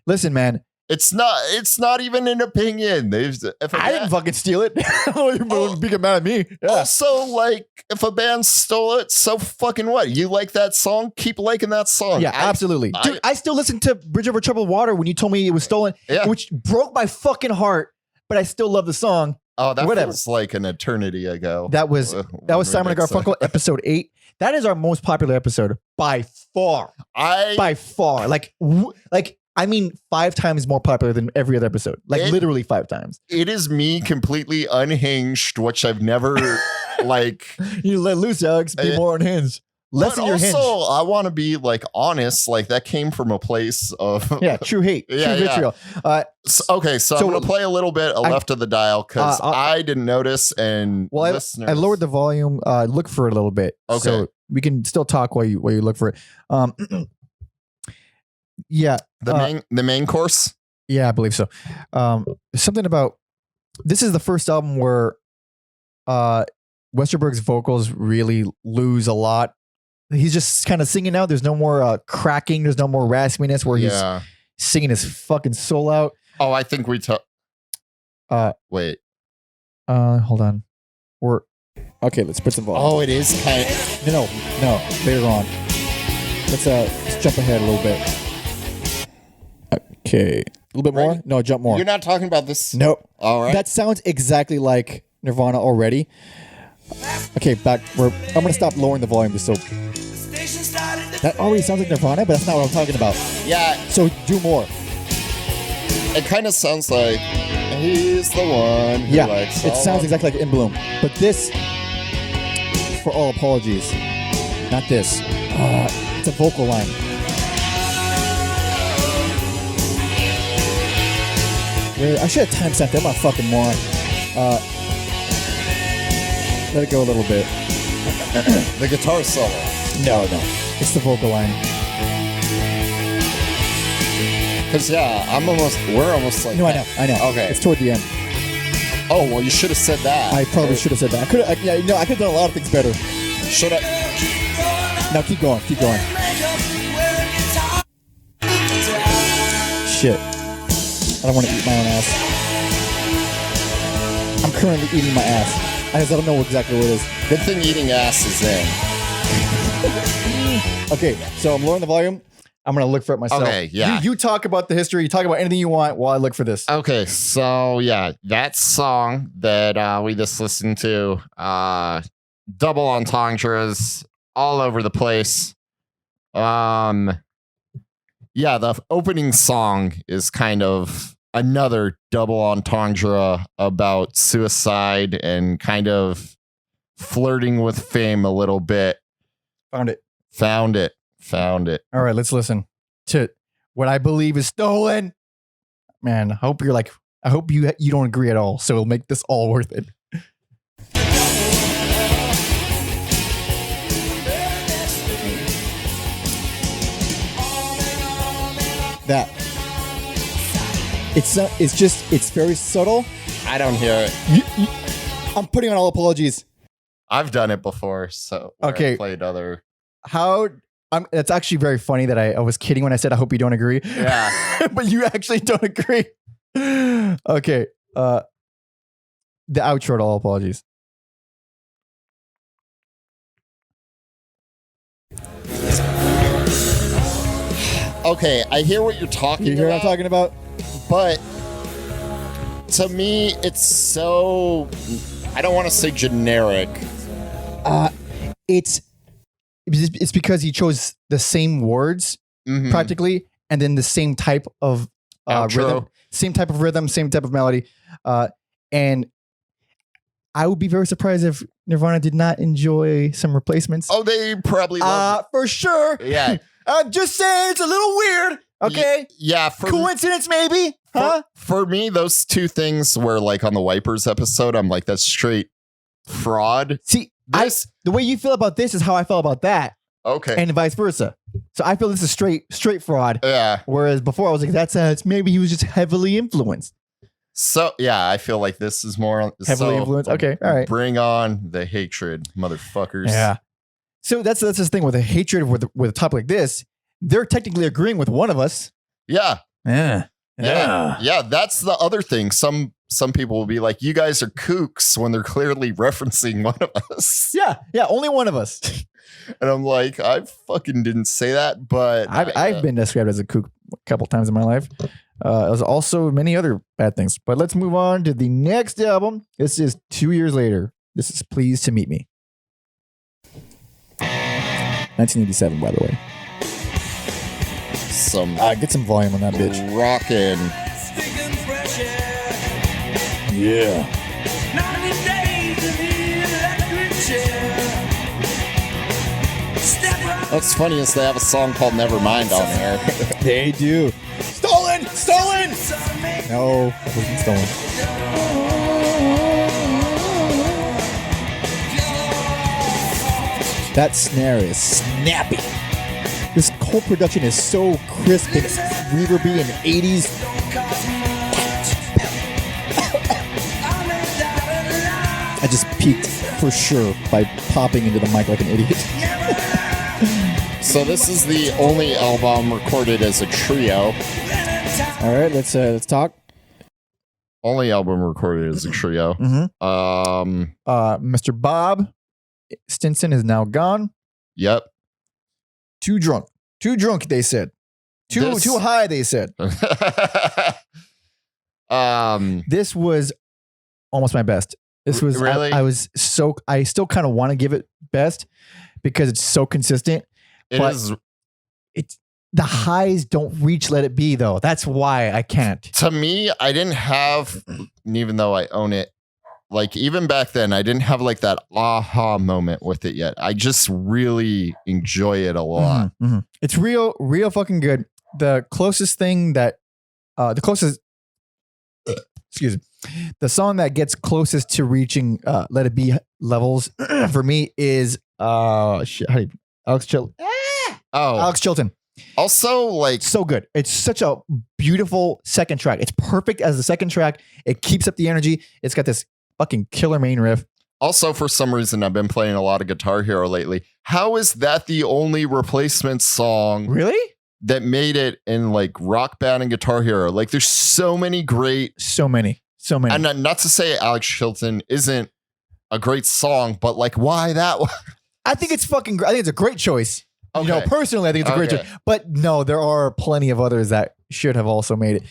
Listen, man. It's not even an opinion. I didn't fucking steal it. You're being mad at me. Yeah. Also, like, if a band stole it, so fucking what? You like that song? Keep liking that song. Yeah, absolutely. Dude, I still listen to Bridge Over Troubled Water when you told me it was stolen, which broke my fucking heart, but I still love the song. Oh, that was like an eternity ago. That was Simon and Garfunkel, episode 8. That is our most popular episode by far. By far. Like, I mean, 5 times more popular than every other episode. Like literally 5 times. It is me completely unhinged, which I've never like. You let loose, Alex. Be more unhinged. Less in your hinge. Also, I want to be like honest. Like that came from a place of true hate, true vitriol. So I'm gonna play a little bit Left of the Dial because I didn't notice, and listeners, I lowered the volume. Look for it a little bit. Okay, so we can still talk while you look for it. Yeah. The main course? Yeah, I believe so. Something about this is the first album where Westerberg's vocals really lose a lot. He's just kind of singing now. There's no more cracking. There's no more raspiness where he's singing his fucking soul out. Oh, I think we wait. Hold on. Okay, let's put some volume. Oh, it is kind of no, later on. Let's jump ahead a little bit. Okay. A little bit more? No, jump more. You're not talking about this? Nope. All right. That sounds exactly like Nirvana already. Okay, back. I'm going to stop lowering the volume just so. That already sounds like Nirvana, but that's not what I'm talking about. Yeah. So do more. It kind of sounds like he's the one who likes it sounds exactly like In Bloom. But this, for All Apologies, not this. It's a vocal line. I should have time-stamped that. I'm a fucking moron. Let it go a little bit. The guitar solo. No. It's the vocal line. Because, we're almost like... No, I know. Okay. It's toward the end. Oh, well, you should have said that. I probably should have said that. I could have done a lot of things better. Should I? Now keep going. Shit. I don't want to eat my own ass. I'm currently eating my ass. I don't know exactly what it is. Good thing eating ass is in. Okay, so I'm lowering the volume. I'm going to look for it myself. Okay, yeah. You talk about the history. You talk about anything you want while I look for this. Okay, so yeah, that song that we just listened to, double entendres all over the place. The opening song is kind of another double entendre about suicide and kind of flirting with fame a little bit. Found it. All right, let's listen to what I believe is stolen. Man, I hope you don't agree at all, so it'll make this all worth it. That. It's very subtle. I don't hear it. I'm putting on All Apologies. I've done it before, so okay. I played other. How It's actually very funny that I was kidding when I said I hope you don't agree. Yeah. But you actually don't agree. Okay. The outro to All Apologies. Okay, I hear what you're talking You hear about. what I'm talking about? But to me, it's so, I don't want to say generic. It's because he chose the same words Mhm. practically, and then the same type of Outro. rhythm, same type of melody, and I would be very surprised if Nirvana did not enjoy some replacements. Oh, they probably love For sure. it. Yeah. I'm just saying it's a little weird. Okay, Yeah. For, coincidence maybe, huh? for me, those two things were like on the Wipers episode. I'm like, that's straight fraud. See, This, the way you feel about this is how I felt about that, okay. and vice versa. So I feel this is straight fraud. Yeah. Whereas before I was like, that's maybe he was just heavily influenced. So, yeah, I feel like this is more Heavily so, influenced. Okay, all right. Bring on the hatred, motherfuckers. Yeah. So that's this thing with a hatred with a topic like this. They're technically agreeing with one of us. Yeah. Yeah. Yeah. That's the other thing. Some people will be like, you guys are kooks when they're clearly referencing one of us. Yeah. Only one of us. And I'm like, I fucking didn't say that, but I've been described as a kook a couple times in my life. There's also many other bad things. But let's move on to the next album. This is 2 years later. This is Pleased to Meet Me. 1987, by the way. some Get some volume on that bitch. rockin'. Yeah. What's funny is they have a song called Nevermind on there. They do. Stolen! No, it wasn't stolen. That snare is snappy. This whole production is so crisp and reverby and 80s. I just peaked for sure by popping into the mic like an idiot. So this is the only album recorded as a trio. All right, let's talk. Only album recorded as a trio. Mr. Bob Stinson is now gone. Yep. Too drunk, they said. Too high, they said. This was almost my best. This was Really? I still kind of want to give it best because it's so consistent. It But- is, It's the highs don't reach Let It Be though. That's why I can't. to me, I didn't have, even though I own it, like even back then, I didn't have like that aha moment with it yet. I just really enjoy it a lot. It's real fucking good. The closest thing that excuse me, the song that gets closest to reaching Let It Be levels for me is shit, how do you, Alex Chilton. Oh, Alex Chilton. also like, So good. It's such a beautiful second track. It's perfect as the second track. It keeps up the energy. It's got this fucking killer main riff. also for some reason, I've been playing a lot of Guitar Hero lately. How is that the only replacement song Really? that made it in like Rock Band and Guitar Hero? Like there's so many great, So many. and not to say Alex Chilton isn't a great song, but like why that one? I think it's fucking I think it's a great choice. You know, Okay. personally, I think it's a great Okay. choice. But no, there are plenty of others that should have also made it.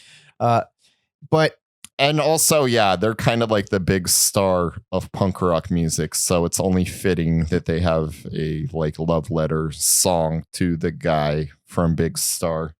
But And also, yeah, they're kind of like the big star of punk rock music, so it's only fitting that they have a like love letter song to the guy from Big Star.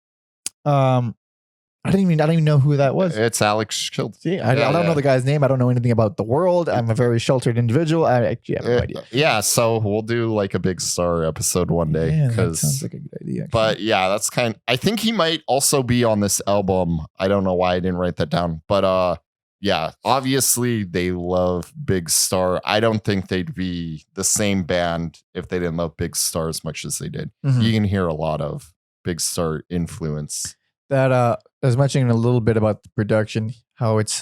I don't even know who that was. It's Alex Chilton. See, I don't know the guy's name. I don't know anything about the world. I'm a very sheltered individual. I actually have no idea. Yeah, so we'll do like a Big Star episode one day Yeah, that because. sounds like a good idea. Actually. But yeah, that's kind. I think he might also be on this album. I don't know why I didn't write that down, but yeah, obviously they love Big Star. I don't think they'd be the same band if they didn't love Big Star as much as they did. Mhm. You can hear a lot of Big Star influence. that I was mentioning a little bit about the production, how it's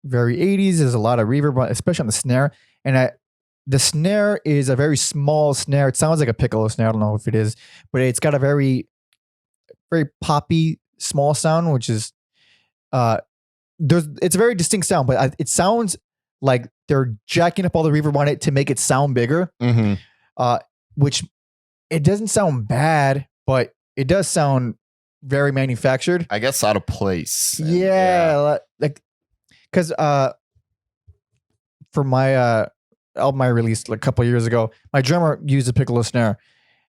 very 80s. There's a lot of reverb, especially on the snare. And the snare is a very small snare. It sounds like a piccolo snare. I don't know if it is, but it's got a very, very poppy small sound, which is it's a very distinct sound, but it sounds like they're jacking up all the reverb on it to make it sound bigger. Which it doesn't sound bad, but it does sound very manufactured. I guess out of place. Yeah. Like, because for my album I released like a couple years ago, my drummer used a piccolo snare,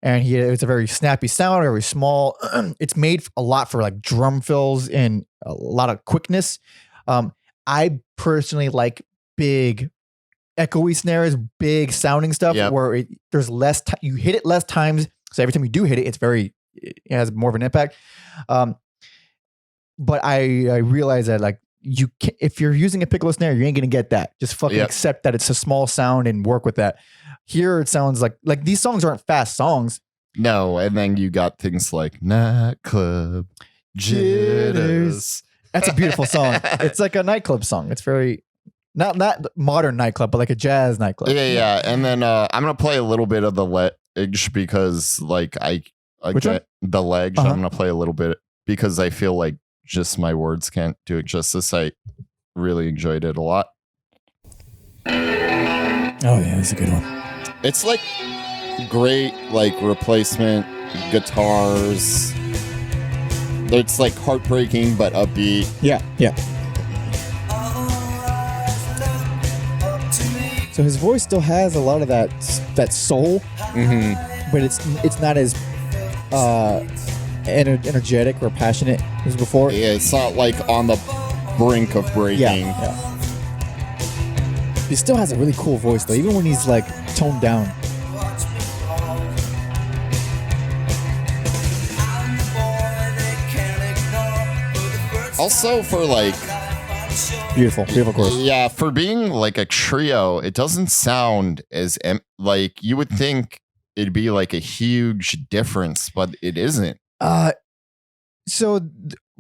and it's a very snappy sound, very small. It's made a lot for like drum fills and a lot of quickness. I personally like big echoey snares, big sounding stuff where there's less you hit it less times, so every time you do hit it, it has more of an impact. But I realize that like if you're using a piccolo snare, you ain't gonna get that. Just fucking accept that it's a small sound and work with that. Here it sounds like these songs aren't fast songs. No, and then you got things like Nightclub Jitters. That's a beautiful song. It's like a nightclub song. It's very not modern nightclub, but like a jazz nightclub. Yeah. And then I'm gonna play a little bit of the ledge because like the ledge. I'm gonna play a little bit because I feel like just my words can't do it justice. I really enjoyed it a lot. Oh yeah, it's a good one. It's like great like replacement guitars. It's like heartbreaking but upbeat. Yeah. So his voice still has a lot of that soul, but it's not as energetic or passionate as before. Yeah, it's not like on the brink of breaking. Yeah. He still has a really cool voice though, even when he's like toned down. Also for like beautiful chorus. Yeah, for being like a trio, it doesn't sound as like you would think it'd be like a huge difference, but it isn't.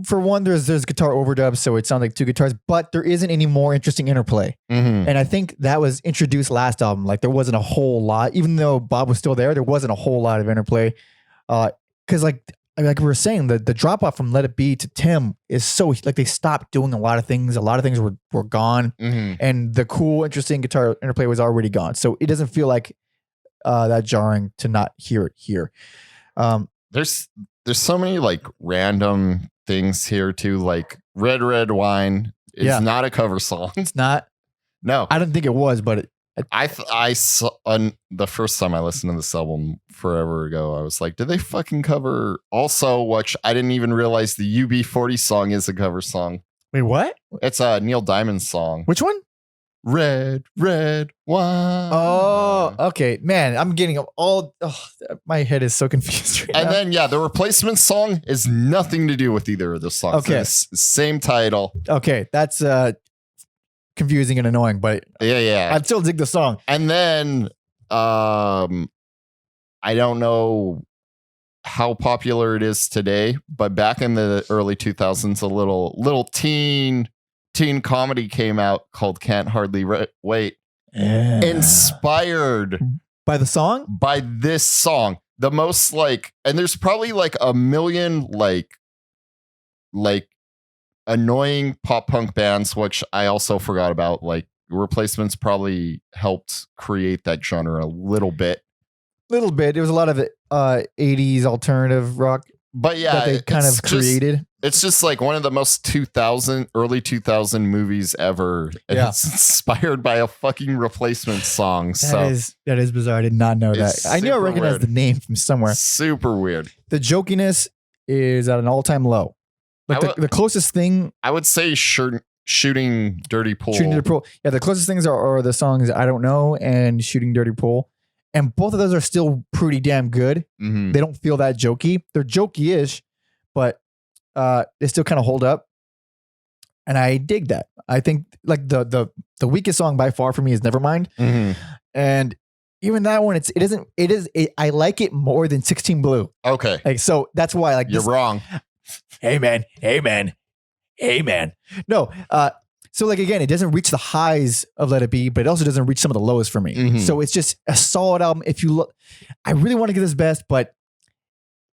For one, there's guitar overdubs, so it sounds like two guitars, but there isn't any more interesting interplay. And I think that was introduced last album. Like there wasn't a whole lot, even though Bob was still there wasn't a whole lot of interplay. Because like we were saying, the drop off from Let It Be to Tim is so like they stopped doing a lot of things. A lot of things were gone, and the cool, interesting guitar interplay was already gone. So it doesn't feel like that jarring to not hear it here. There's so many like random things here too. Like Red Wine is not a cover song. It's not. No, I don't think it was, but I saw the first time I listened to this album forever ago, I was like, did they fucking cover also, which I didn't even realize the UB40 song is a cover song. Wait, what? It's a Neil Diamond song. Which one? Red Wine. Oh, okay. Man, I'm getting my head is so confused right and now. then, the replacement song is nothing to do with either of the songs. Okay. It's same title. Okay, that's confusing and annoying, but I still dig the song. And then, I don't know how popular it is today, but back in the early 2000s, a little teen comedy came out called Can't Hardly Wait. Yeah. Inspired by the song? By this song. The most like, and there's probably like a million like annoying pop punk bands, which I also forgot about. Like Replacements probably helped create that genre a little bit. There was a lot of 80s alternative rock, but that they kind of created. It's just like one of the most early 2000 movies ever. And it's inspired by a fucking Replacements song. That is bizarre. I did not know that. I knew I recognized the name from somewhere. Super weird. The jokiness is at an all-time low. Like the closest thing, I would say Shooting Dirty Pool. Yeah, the closest things are the songs I Don't Know and Shooting Dirty Pool. And both of those are still pretty damn good. Mm-hmm. They don't feel that jokey. They're jokey-ish, but they still kind of hold up. And I dig that. I think like the weakest song by far for me is Nevermind. Mm-hmm. And even that one, I like it more than 16 Blue. Okay. Like, so that's why you're wrong. Hey man. No. So like again, it doesn't reach the highs of Let It Be, but it also doesn't reach some of the lowest for me. Mhm. So it's just a solid album. If you look, I really want to give this best, but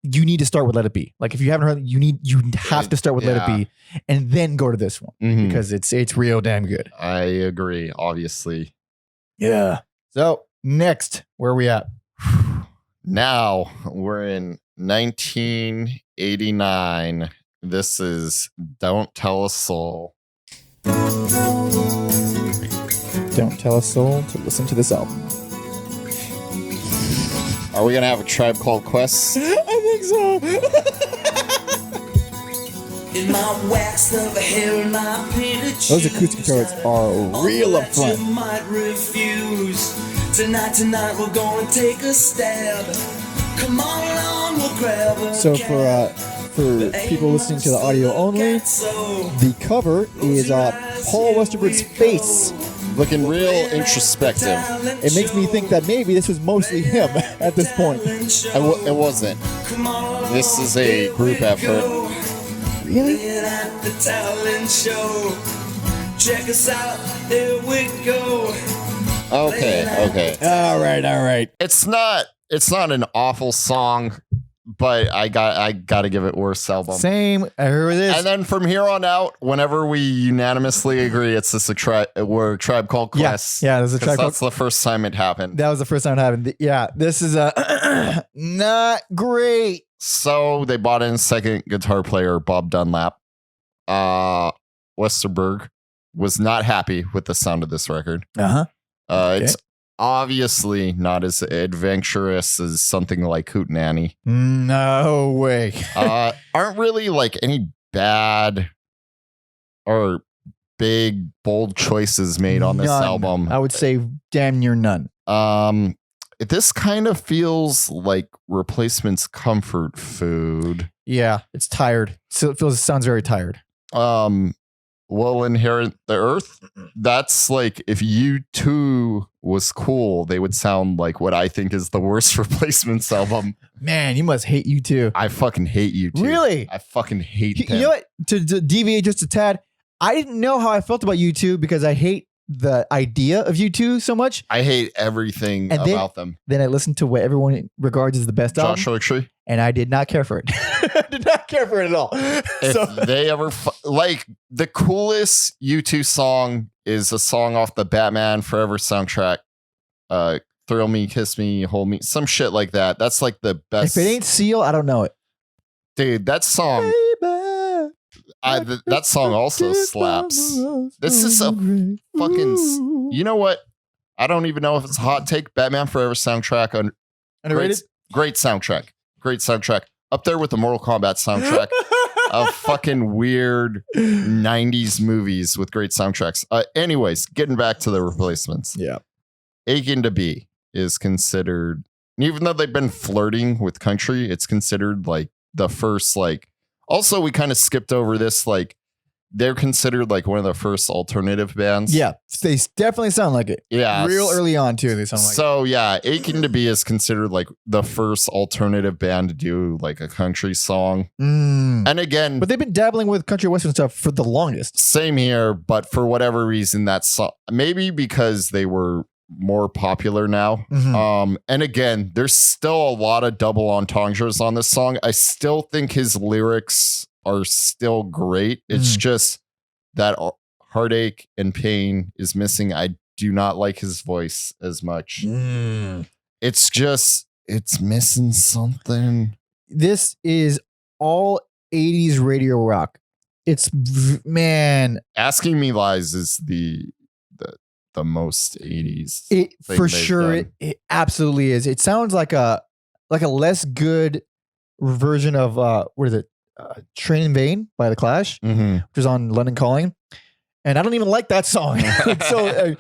you need to start with Let It Be. Like if you haven't heard, you have to start with Let It Be and then go to this one Mhm. because it's real damn good. I agree, obviously. Yeah. So next, where are we at? Now we're in 1989. This is Don't Tell a Soul. Don't tell a soul to listen to this album. Are we gonna have a Tribe Called Quest? I think so. In my wax of hair and my painted Those acoustic guitars are real up front. You might refuse. Tonight we're gonna take a stab. Come on along, we'll grab a So for people listening to the audio only, the cover is Paul Westerberg's face. Looking real introspective. It makes me think that maybe this was mostly him at this point. It wasn't. This is a group effort. Really? At the talent show. Check us out, here we go. Okay. All right. It's not an awful song, but I got to give it worst album. Same. I heard this. And then from here on out, whenever we unanimously agree, it's just we're Tribe Called Quest. Yeah, this is a Tribe Called. That's the first time it happened. That was the first time it happened. Yeah, this is not great. So they bought in second guitar player Bob Dunlap. Westerberg was not happy with the sound of this record. Uh-huh. It's obviously not as adventurous as something like Hootenanny. No way. Aren't really like any bad or big bold choices made on this None. album. I would say damn near none. This kind of feels like Replacement's comfort food. Yeah, it's tired. So it sounds very tired. Will Inherit the Earth. That's like if U2 was cool, they would sound like what I think is the worst Replacements album. Man, you must hate you too. I fucking hate U2. Really? I fucking hate them. You know what? To deviate just a tad, I didn't know how I felt about U2 because I hate the idea of U2 so much. I hate everything And about them. Then I listened to what everyone regards as the best album, Joshua Tree. and I did not care for it. I did not care for it at all. If they ever like the coolest U2 song is a song off the Batman Forever soundtrack. Thrill Me, Kiss Me, Hold Me, some shit like that. That's like the best. If it ain't Seal, I don't know it. Dude, that song. That song also slaps. This is a fucking. You know what? I don't even know if it's a hot take. Batman Forever soundtrack. Underrated? Great soundtrack. Great soundtrack. Up there with the Mortal Kombat soundtrack of fucking weird 90s movies with great soundtracks. Anyways, getting back to the Replacements. Yeah. Aching to Be is considered, even though they've been flirting with country, it's considered like the first, like, also we kind of skipped over this, like, they're considered like one of the first alternative bands. Yeah, they definitely sound like it. Yeah. Real early on, too, they sound like it. So, yeah, Aching to Be is considered like the first alternative band to do like a country song. And again, But they've been dabbling with country western stuff for the longest. same here, but for whatever reason, that's maybe because they were more popular now. And again, there's still a lot of double entendres on this song. I still think his lyrics are still great. It's just that heartache and pain is missing. I do not like his voice as much. It's just, it's missing something. This is all 80s radio rock. It's, man, Asking Me Lies is the most 80s. it thing for they've sure done. it absolutely is. It sounds like a less good version of what is it? Train in Vain by The Clash, which is on London Calling, and I don't even like that song. So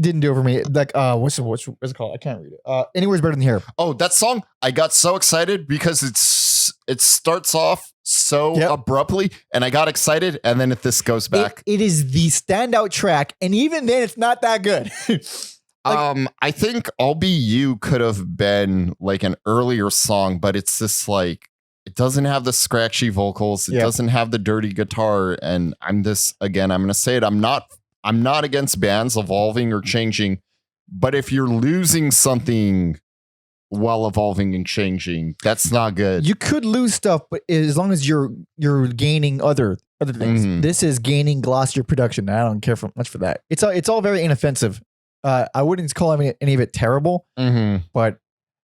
didn't do it for me. Like what's it called? I can't read it. Anywhere's Better Than Here. Oh, that song! I got so excited because it starts off so abruptly, and I got excited, and then this goes back. It is the standout track, and even then, it's not that good. I think "I'll Be You" could have been like an earlier song, but it's this like It doesn't have the scratchy vocals. It doesn't have the dirty guitar. And I'm going to say it. I'm not against bands evolving or changing, but if you're losing something while evolving and changing, that's not good. You could lose stuff, but as long as you're gaining other things. Mhm. This is gaining glossier production. I don't care much for that. It's all very inoffensive. I wouldn't call any of it terrible, but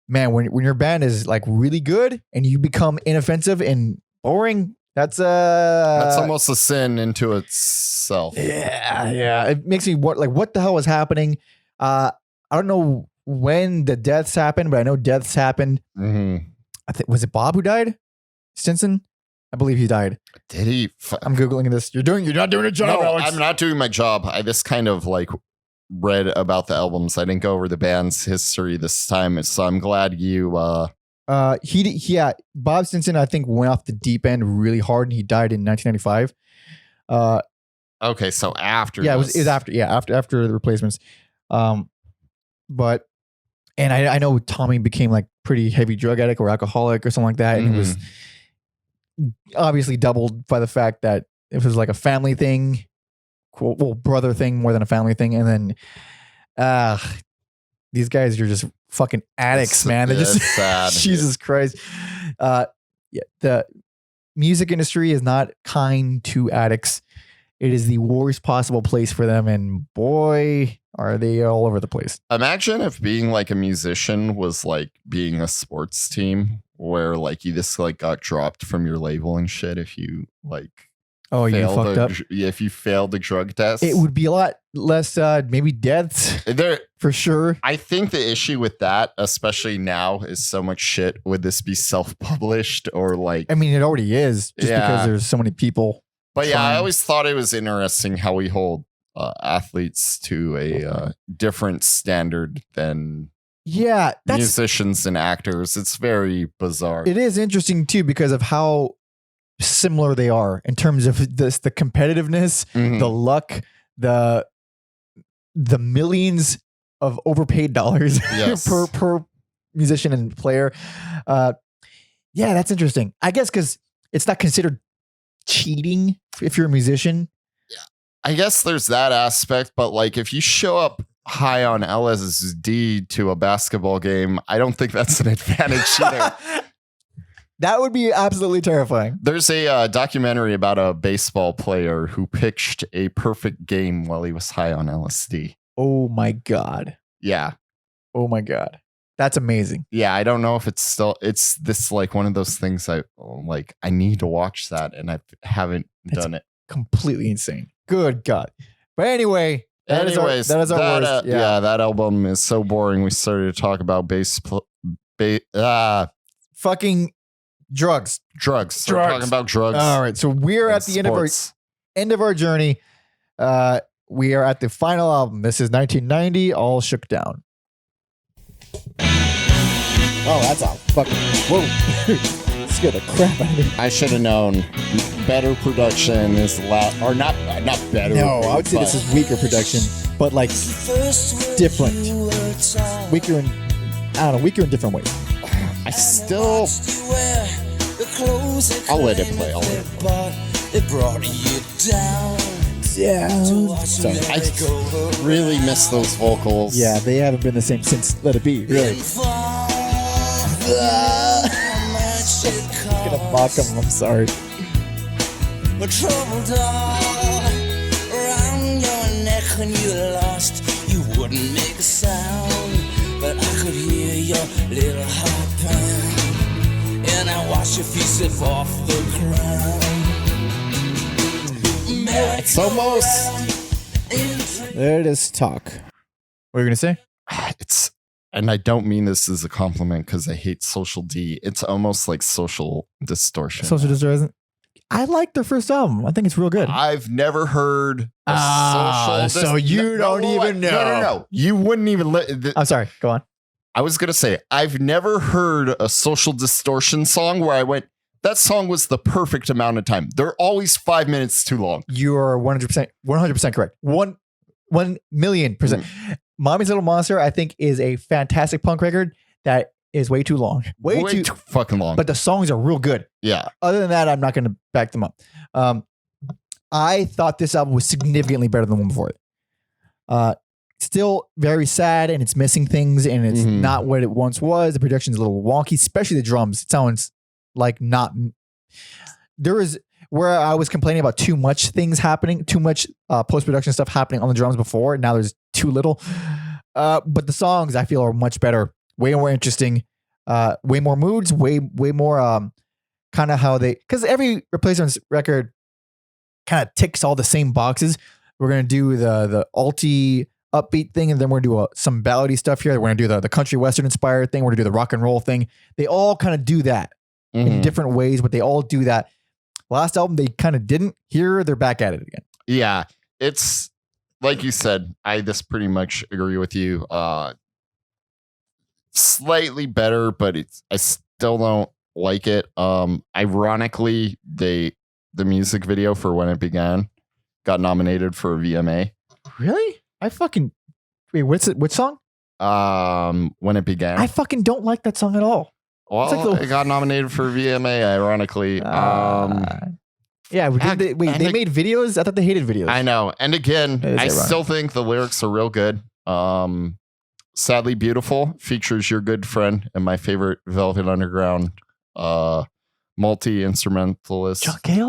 man, when your band is like really good and you become inoffensive and boring, that's almost a sin into itself. Yeah. It makes me what the hell was happening? I don't know when the deaths happened, but I know deaths happened. Mm-hmm. I think was it Bob who died? Stinson? I believe he died. Did he? I'm Googling this. You're not doing a job, No, Alex. I'm not doing my job. I just kind of like read about the albums. I didn't go over the band's history this time, so I'm glad you. Bob Stinson, I think, went off the deep end really hard, and he died in 1995. Okay, so after. Yeah, it was after the replacements. But I know Tommy became like pretty heavy drug addict or alcoholic or something like that, and it was obviously doubled by the fact that it was like a family thing, brother thing more than a family thing, and then these guys are just fucking addicts, man. They're just sad. Jesus Christ. The music industry is not kind to addicts. It is the worst possible place for them, and boy, are they all over the place. Imagine if being like a musician was like being a sports team where like you just like got dropped from your label and shit if you like you fucked up. If you failed the drug test. It would be a lot less maybe deaths for sure. I think the issue with that, especially now, is so much shit. Would this be self-published or like I mean, it already is just because there's so many people. But yeah, I always thought it was interesting how we hold athletes to a different standard than musicians and actors. It's very bizarre. It is interesting too because of how similar they are in terms of the competitiveness, the luck, the millions of overpaid dollars per musician and player. That's interesting. I guess because it's not considered cheating if you're a musician. I guess there's that aspect, but like if you show up high on LSD to a basketball game, I don't think that's an advantage either. That would be absolutely terrifying. There's a documentary about a baseball player who pitched a perfect game while he was high on LSD. Oh my God. Yeah. Oh my God. That's amazing. Yeah, I don't know if it's this like one of those things I need to watch that and I haven't done it. Completely insane. Good God. But anyway, that is our worst. That album is so boring. We started to talk about fucking drugs. We're talking about drugs. All right. So we're at the end of our journey. We are at the final album. This is 1990, All Shook Down. Oh, that's a fucking whoa. Scared the crap out of me. I should have known. Better production is or not better. No, I would say this is weaker production, but like different. Weaker in different ways. I'll let it play. It brought you down. Yeah. Sorry. I really miss those vocals. Yeah, they haven't been the same since Let It Be, really. I'm gonna mock them, I'm sorry. Trouble dog around your neck when you lost. You wouldn't make a sound, but I could hear your little heart pound. And I watched your feet slip off the ground. It's almost. There it is. Talk. What are you gonna say? And I don't mean this as a compliment because I hate Social D. It's almost like Social Distortion. Social Distortion. I like their first album. I think it's real good. I've never heard a so you don't even know. No. You wouldn't even. I'm sorry. Go on. I was gonna say I've never heard a Social Distortion song where I went, that song was the perfect amount of time. They're always 5 minutes too long. You are 100% correct. 1,000,000%. Mommy's Little Monster, I think, is a fantastic punk record that is way too long. Way too fucking long. But the songs are real good. Yeah. Other than that, I'm not going to back them up. I thought this album was significantly better than the one before it. Still very sad, and it's missing things, and it's not what it once was. The production's a little wonky, especially the drums. It sounds like not. There is where I was complaining about too much things happening, too much post-production stuff happening on the drums before. Now there's too little. But the songs I feel are much better, way more interesting, way more moods, way more kind of how they, because every Replacements record kind of ticks all the same boxes. We're gonna do the alty upbeat thing, and then we're gonna do some ballady stuff here. We're gonna do the country western inspired thing. We're gonna do the rock and roll thing. They all kind of do that in different ways, but they all do that. Last album they kind of didn't. Here they're back at it again. Yeah, it's like you said. I just pretty much agree with you. Slightly better, but I still don't like it. Ironically, the music video for When It Began got nominated for a VMA. Really? Wait, what's it? Which song? When It Began. I fucking don't like that song at all. Well, it got nominated for a VMA, ironically. Yeah, they made videos? I thought they hated videos. I know. And again, I still think the lyrics are real good. Sadly Beautiful features your good friend and my favorite Velvet Underground multi-instrumentalist.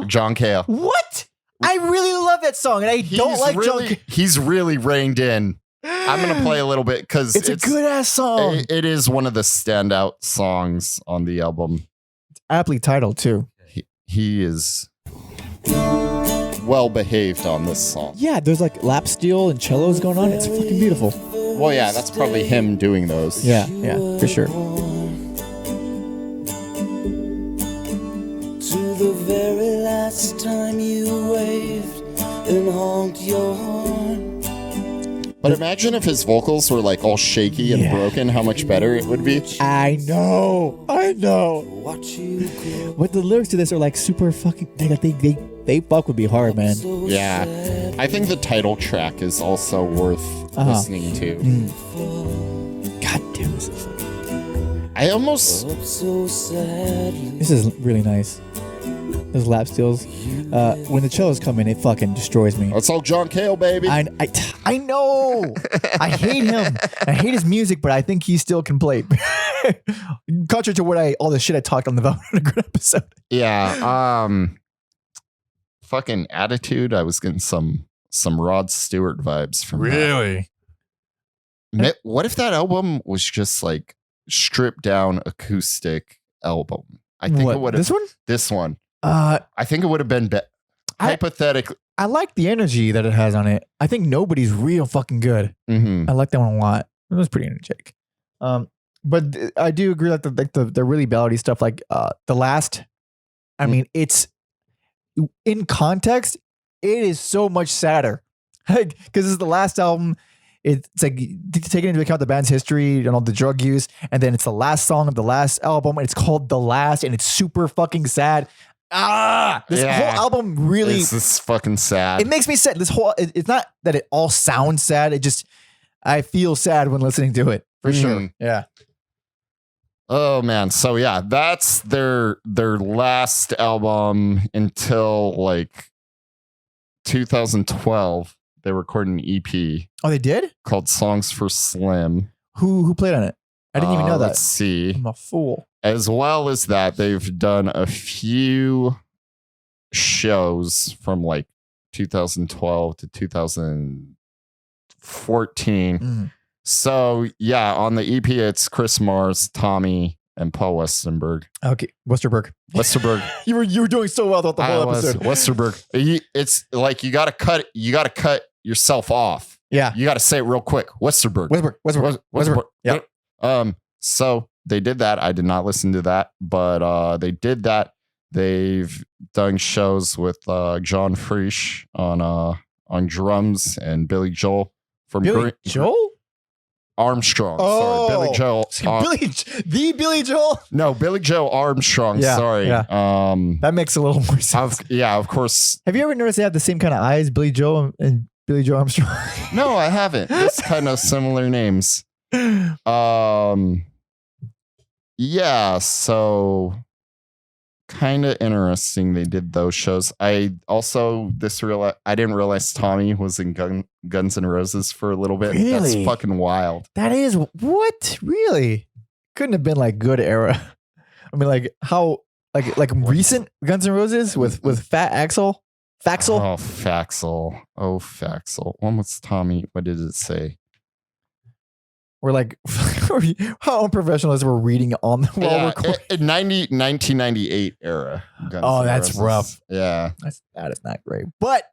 John Cale. What? I really love that song, and I don't like John Cale. He's really reined in. I'm going to play a little bit because it's a good-ass song. It is one of the standout songs on the album. It's aptly titled, too. He is well behaved on this song. Yeah, there's like lap steel and cellos going on. It's fucking beautiful. Well, yeah, that's probably him doing those. Yeah, for sure. To the very last time you waved and honked your horn. But imagine if his vocals were like all shaky and broken, how much better it would be. I know. But the lyrics to this are like super fucking. They fuck would be hard, man. Yeah, I think the title track is also worth listening to. God damn, this is. This is really nice. Those lap steels. When the cellos come in, it fucking destroys me. It's all John Cale, baby. I know. I hate him. I hate his music, but I think he still can play. Contrary to all the shit I talked on the Velvet Underground episode. Yeah. Fucking Attitude. I was getting some Rod Stewart vibes from Really? That. What if that album was just like stripped down acoustic album? I think it would have. This one? This one. I think it would have been hypothetically. I like the energy that it has on it. I think Nobody's real fucking good. Mm-hmm. I like that one a lot. It was pretty energetic. But I do agree that the really ballady stuff, like The Last. I mean, it's in context, it is so much sadder. Because this is the last album. It's like taking into account the band's history and all the drug use, and then it's the last song of the last album, and it's called The Last, and it's super fucking sad. This whole album really It makes me sad. It's not that it all sounds sad. It just, I feel sad when listening to it for sure. Yeah. Oh man. So yeah, that's their last album until like 2012. They recorded an EP. Oh, they did? Called Songs for Slim. Who played on it? I didn't even know that. Let's see. I'm a fool. As well as that, they've done a few shows from like 2012 to 2014. Mm. So yeah, on the EP, it's Chris Mars, Tommy, and Paul Westerberg. Okay, Westerberg. you were doing so well throughout the whole episode. Westerberg. It's like you gotta cut yourself off. Yeah. You gotta say it real quick. Westerberg. Yeah. So they did that. I did not listen to that, but they did that. They've done shows with John Frisch on drums and Billy Joel from Joel Armstrong. Oh, sorry, Billy Joel. Billy Joel. No, Billy Joel Armstrong. Yeah, sorry. Yeah. That makes a little more sense. Of course. Have you ever noticed they have the same kind of eyes, Billy Joel and Billy Joe Armstrong? No, I haven't. It's kind of similar names. yeah, so kind of interesting they did those shows. I also I didn't realize Tommy was in Guns N' Roses for a little bit. Really? That's fucking wild. That is what? Really? Couldn't have been like good era. I mean, like how like recent Guns N' Roses with Fat Axel? Faxel? Oh, Faxel. Oh, Faxel. When was Tommy? What did it say? We're like, how unprofessional is it? We're reading on the while Yeah, recording. 1998 era. Guns Oh, N' that's Roses. rough. Yeah. That is not great. But,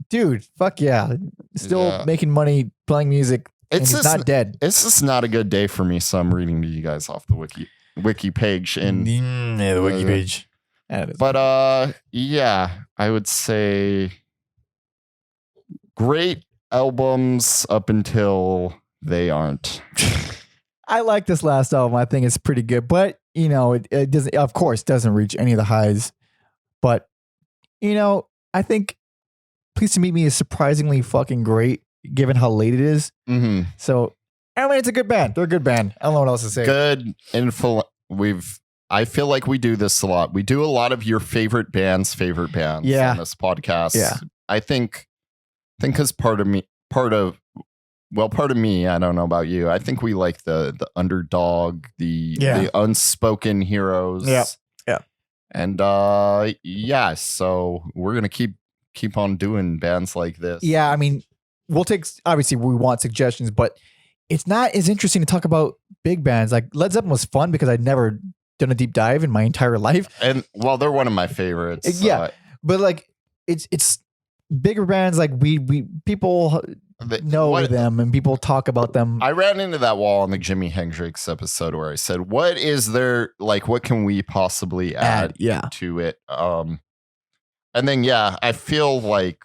dude, fuck yeah. Still Yeah. making money, playing music. And It's he's just not dead. It's just not a good day for me, so I'm reading to you guys off the wiki page. And The wiki page. That is- but yeah, I would say great albums up until they aren't. I like this last album. I think it's pretty good, but you know, it doesn't. Of course, doesn't reach any of the highs. But you know, I think "Pleased to Meet Me" is surprisingly fucking great, given how late it is. Mm-hmm. So, I mean, it's a good band. They're a good band. I don't know what else to say. Good info. I feel like we do this a lot. We do a lot of your favorite bands Yeah. on this podcast. Yeah. I think as part of me, I don't know about you. I think we like the underdog, the unspoken heroes. Yeah. Yeah. And yeah, so we're gonna keep on doing bands like this. Yeah, I mean, we'll take. Obviously, we want suggestions, but it's not as interesting to talk about big bands. Like Led Zeppelin was fun because I'd never done a deep dive in my entire life. And well, they're one of my favorites. Yeah. But like, it's bigger bands. Like we people know them and people talk about them. I ran into that wall on the Jimi Hendrix episode where I said, what is there, like, what can we possibly add yeah. to it? And then, yeah, I feel like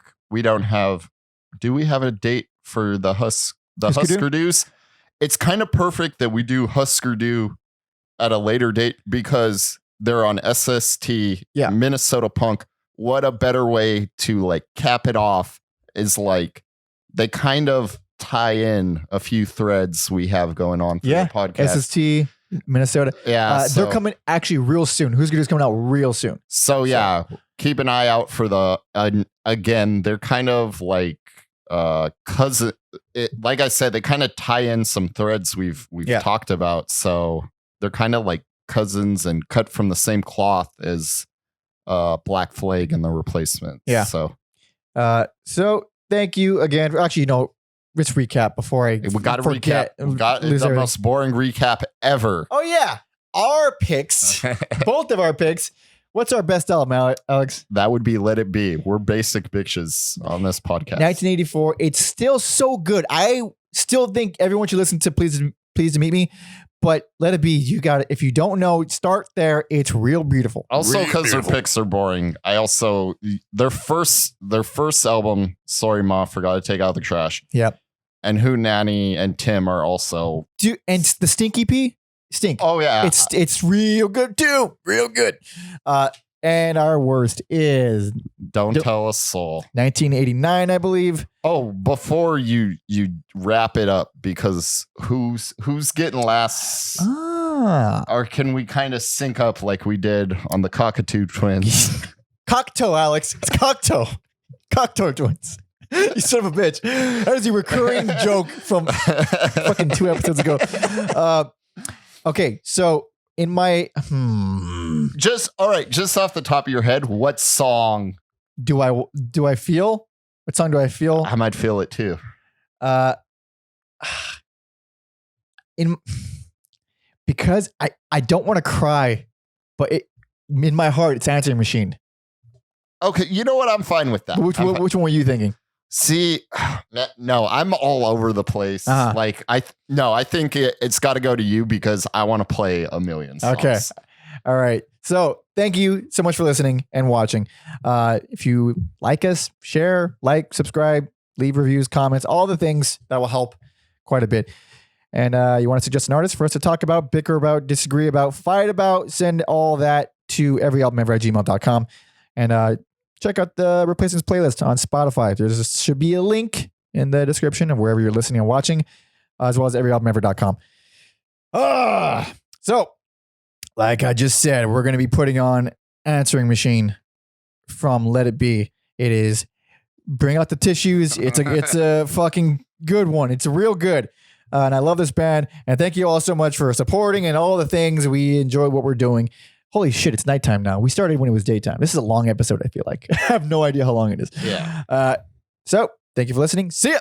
do we have a date for the Husker Do's? It's kind of perfect that we do Husker Du at a later date because they're on SST, Minnesota Punk. What a better way to like cap it off is like, they kind of tie in a few threads we have going on for the podcast. SST, Minnesota. Yeah. They're coming actually real soon. Who's Good is coming out real soon. So yeah, keep an eye out for the, again, they're kind of like cousin. Like I said, they kind of tie in some threads we've talked about. So they're kind of like cousins and cut from the same cloth as Black Flag and the Replacements. Yeah. So thank you again. Actually, no, let's recap before I we got to recap. forget. We got the most boring recap ever. Oh yeah, our picks, both of our picks. What's our best album, Alex? That would be Let It Be. We're basic bitches on this podcast. 1984. It's still so good. I still think everyone should listen to Pleased to Meet Me. But Let It Be, you got it. If you don't know, start there. It's real beautiful. Also, because their picks are boring. I also their first album. Sorry, Ma, forgot to take out the trash. Yep. And Hootenanny and Tim are also. And the Stinky P, Stink. Oh yeah, it's real good too. Real good. And our worst is Don't Tell a Soul. 1989, I believe. Oh, before you wrap it up, because who's getting last? Or can we kind of sync up like we did on the Cockatoo Twins? Cocktoe, Alex. It's Cocktoe. Cocktoe Twins. You son of a bitch. That is a recurring joke from fucking 2 episodes ago. Okay, so in my just off the top of your head, what song do I feel? What song do I feel? I might feel it too. Because I don't want to cry, but in my heart it's Answering Machine. Okay, you know what? I'm fine with that. Which one were you thinking? See, no, I'm all over the place. Uh-huh. Like I think it's got to go to you because I want to play a million songs. Okay. All right. So thank you so much for listening and watching. If you like us, share, like, subscribe, leave reviews, comments, all the things that will help quite a bit. And you want to suggest an artist for us to talk about, bicker about, disagree about, fight about, send all that to everyalbumever@gmail.com. And check out the Replacements playlist on Spotify. There should be a link in the description of wherever you're listening and watching, as well as everyalbumever.com. So like I just said, we're going to be putting on Answering Machine from Let It Be. It is Bring Out the Tissues. It's a fucking good one. It's real good. And I love this band. And thank you all so much for supporting and all the things. We enjoy what we're doing. Holy shit, it's nighttime now. We started when it was daytime. This is a long episode, I feel like. I have no idea how long it is. Yeah. So thank you for listening. See ya.